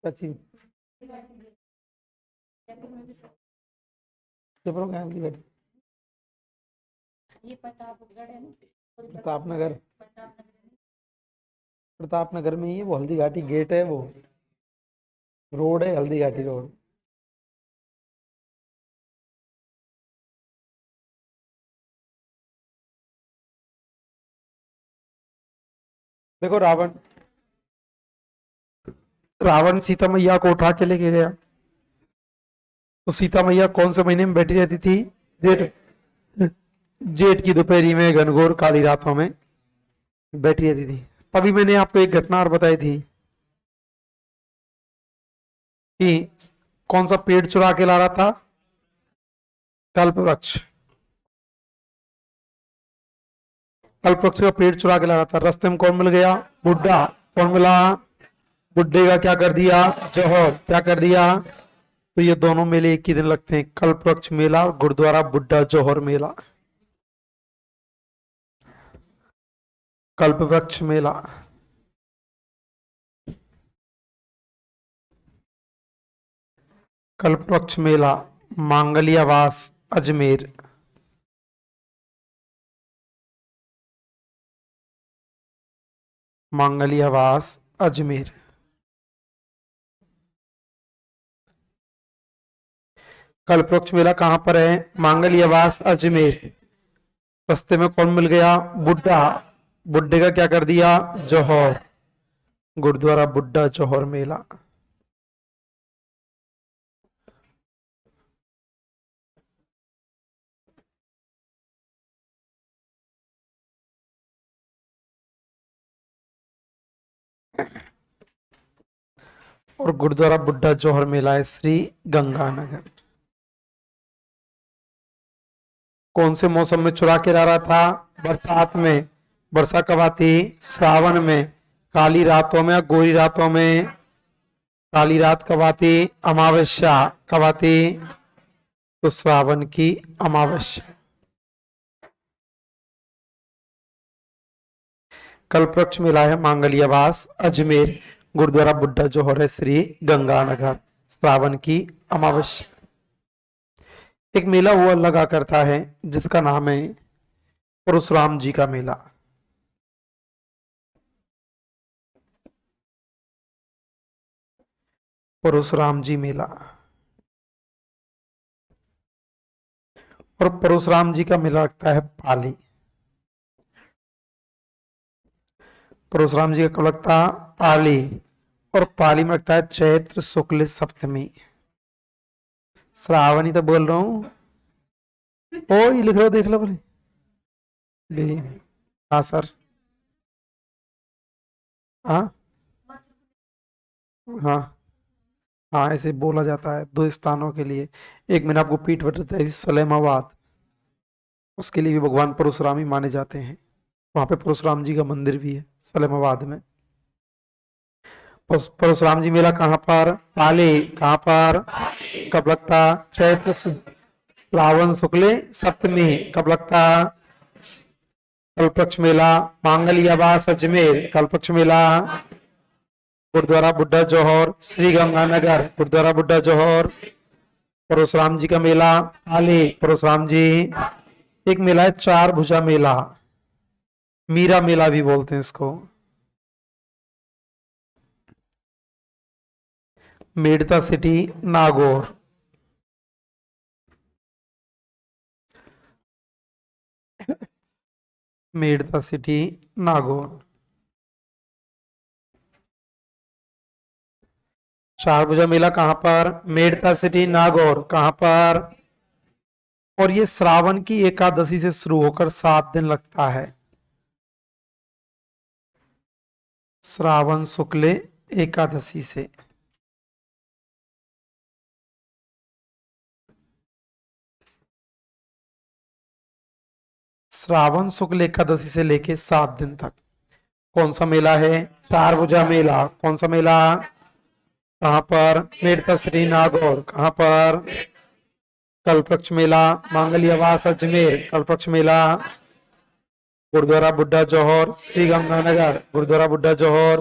क्या चीज? पेपरों का प्रतापनगर, प्रतापनगर में ही है वो, हल्दी घाटी गेट है वो, रोड है हल्दी घाटी रोड। देखो रावण, रावण सीता मैया को उठा के लेके गया, तो सीता मैया कौन से महीने में बैठी रहती थी? जेठ, जेठ की दोपहरी में, घनघोर काली रातों में बैठी रहती थी। तभी मैंने आपको एक घटना और बताई थी कि कौन सा पेड़ चुरा के ला रहा था? कल्प वृक्ष, कल्प वृक्ष का पेड़ चुरा के ला रहा था। रास्ते में कौन मिल गया? बुड्ढा। कौन मिला? बुड्ढे का क्या कर दिया? जौहर। क्या कर दिया? तो ये दोनों मेले एक ही दिन लगते हैं, कल्प वृक्ष मेला और गुरुद्वारा बुड्ढा जौहर मेला। कल्प वृक्ष मेला, कल्प वृक्ष मेला, मांगलियावास अजमेर। मांगलियावास अजमेर। कल्प वृक्ष मेला कहां पर है? मांगलियावास अजमेर। रास्ते में कौन मिल गया? बुड्ढा। बुड्ढे का क्या कर दिया? जौहर। गुरुद्वारा बुड्ढा जौहर मेला। और गुरुद्वारा बुड्ढा जौहर मेला है श्री गंगानगर। कौन से मौसम में चुरा के ला रहा था? बरसात में। वर्षा कब आती? श्रावण में। काली रातों में, गोरी रातों में। काली रात कब आती? अमावस्या। कब आती? तो श्रावण की अमावस्या। कल्प वृक्ष मेला है मांगलियावास अजमेर, गुरुद्वारा बुड्ढा जौहर है श्री गंगानगर, श्रावण की अमावस्या। एक मेला हुआ लगा करता है जिसका नाम है परशुराम जी का मेला। परशुराम जी मेला। और परशुराम जी का मेला लगता है पाली। परशुराम जी का कब लगता? पाली। और पाली में लगता है चैत्र शुक्ल सप्तमी। श्रावणी तो बोल रहा हूं। ओ ये लिख लो, देख लो बोले भी। हाँ सर। हाँ हाँ हाँ, ऐसे बोला जाता है दो स्थानों के लिए। एक मैंने आपको पीठ बताई थी सलेमाबाद, उसके लिए भी भगवान परशुराम ही माने जाते हैं। वहां पे परशुराम जी का मंदिर भी है सलेमाबाद में। परशुराम जी मेला कहाँ पर? पाली। कहाँ पर? कब लगता? चैत्र श्रावण शुक्ल सप्तमी। कब लगता? कल्पवृक्ष मेला मांगलियावास अजमेर। कल्पवृक्ष मेला गुरुद्वारा बुड्ढा जौहर श्री गंगानगर, गुरुद्वारा बुड्ढा जौहर। परशुराम जी का मेला पाली, परशुराम जी। एक मेला है चार भुजा मेला, मीरा मेला भी बोलते हैं इसको। मेड़ता सिटी नागौर। मेड़ता सिटी नागौर। चार भुजा मेला कहां पर? मेड़ता सिटी नागौर। कहां पर? और ये श्रावण की एकादशी से शुरू होकर 7 दिन लगता है। श्रावण शुक्ल एकादशी से। श्रावण शुक्ल एकादशी से लेके 7 दिन तक। कौन सा मेला है? चार भुजा मेला। कौन सा मेला? कहां पर? मेड़ता श्री नागौर। कहां पर? कल्पवृक्ष मेला मांगलियावास अजमेर। कल्पवृक्ष मेला गुरुद्वारा बुड्ढा जौहर श्री गंगानगर, गुरुद्वारा बुड्ढा जौहर।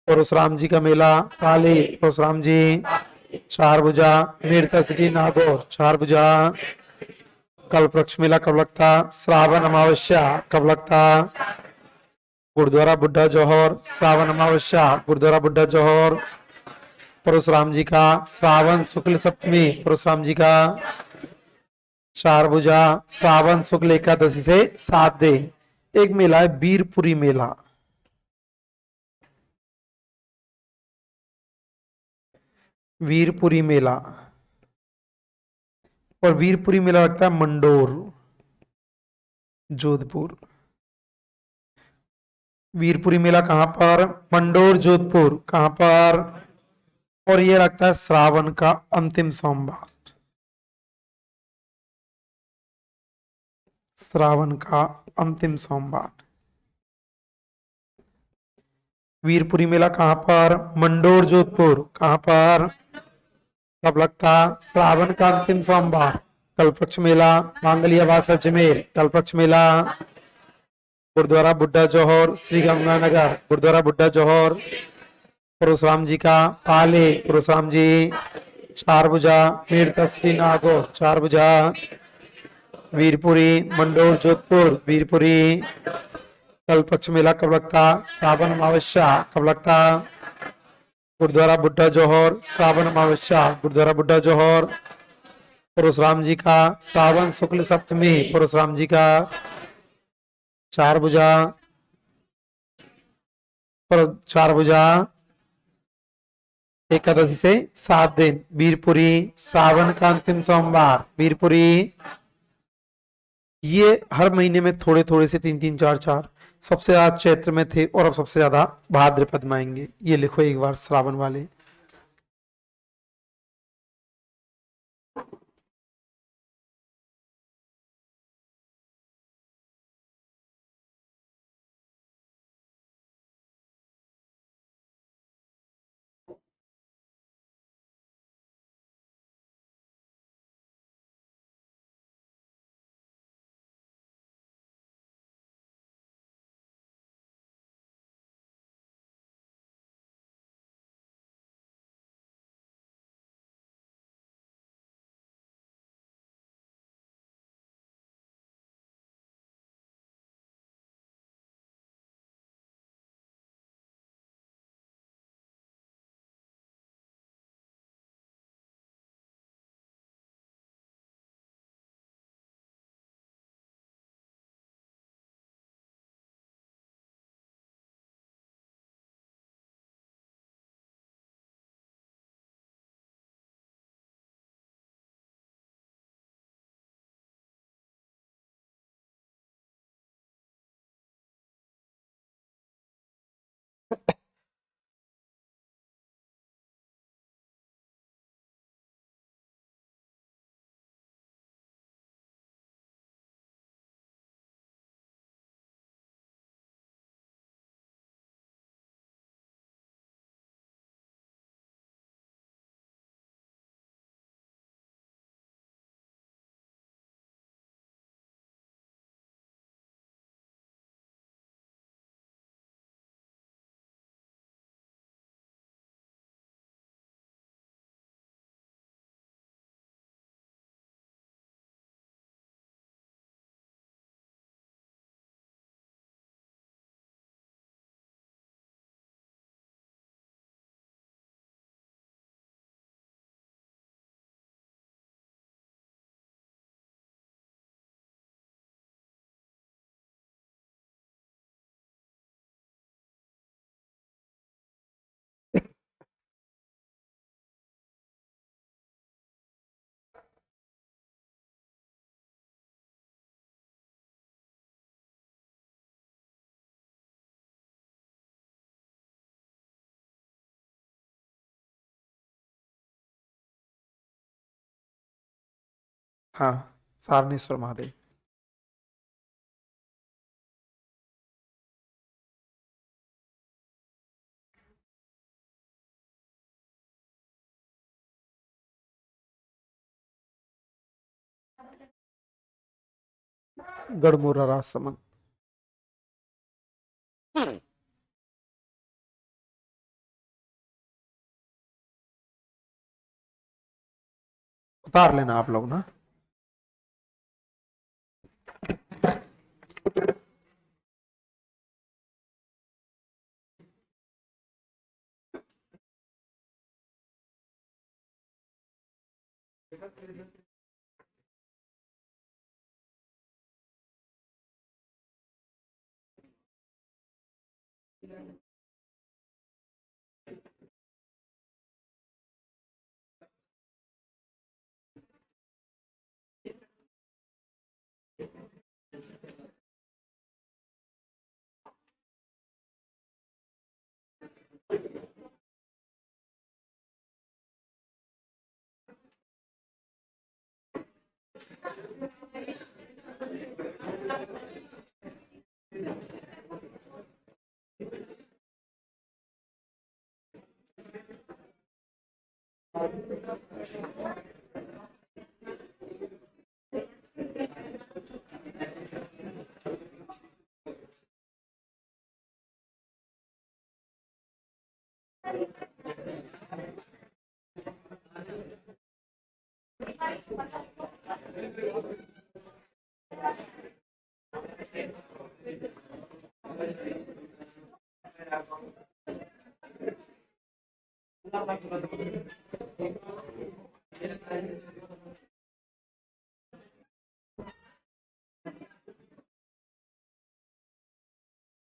परशुराम जी का मेला पाली, परशुराम जी। चार भुजा मेड़ता सिटी नागौर, चार भुजा। कल्प वृक्ष मेला कब लगता? श्रावण अमावस्या कब लगता? गुरुद्वारा बुड्ढा जौहर, श्रावण अमावस्या गुरुद्वारा बुड्ढा जौहर। परशुराम जी का श्रावण शुक्ल सप्तमी, परशुराम जी का चार भुजा श्रावण शुक्ल एकादशी से 7 दिन। एक मेला है वीरपुरी मेला, वीरपुरी मेला। और वीरपुरी मेला लगता है मंडोर, जोधपुर। वीरपुरी मेला कहां पर? मंडोर, जोधपुर। कहां पर? और ये लगता है श्रावण का अंतिम सोमवार, श्रावण का अंतिम सोमवार। वीरपुरी मेला कहां पर? मंडोर, जोधपुर। कहां पर? कब लगता? श्रावण का अंतिम सोमवार। कल्पवृक्ष मेला मांगलियावास अजमेर, कल्पवृक्ष मेला गुरुद्वारा बुड्ढा जौहर, श्री गंगानगर, गुरुद्वारा बुड्ढा जौहर। परशुराम जी का पाले, परशुराम जी चार भुजा मीर तस्टी नागौर, चार भुजा। वीरपुरी मंडोर जोधपुर, वीरपुरी। कल्पवृक्ष मेला कब लगता? श्रावण अमावस्या कब लगता? गुरुद्वारा बुड्ढा जौहर, श्रावण अमावस्या गुरुद्वारा बुड्ढा जौहर। परशुराम जी का श्रावण शुक्ल सप्तमी, परशुराम जी का चार भुजा, पर चार भुजा एकादशी से 7 दिन। वीरपुरी श्रावण का अंतिम सोमवार, वीरपुरी। ये हर महीने में थोड़े थोड़े से 3 3 4 4, सबसे ज्यादा चैत्र में थे और अब सबसे ज्यादा भाद्रपद में आएंगे। ये लिखो एक बार श्रावण वाले। हाँ, सारनेश्वर महादेव। गढ़मुरा राजसमंद। उतार लेना आप लोग ना।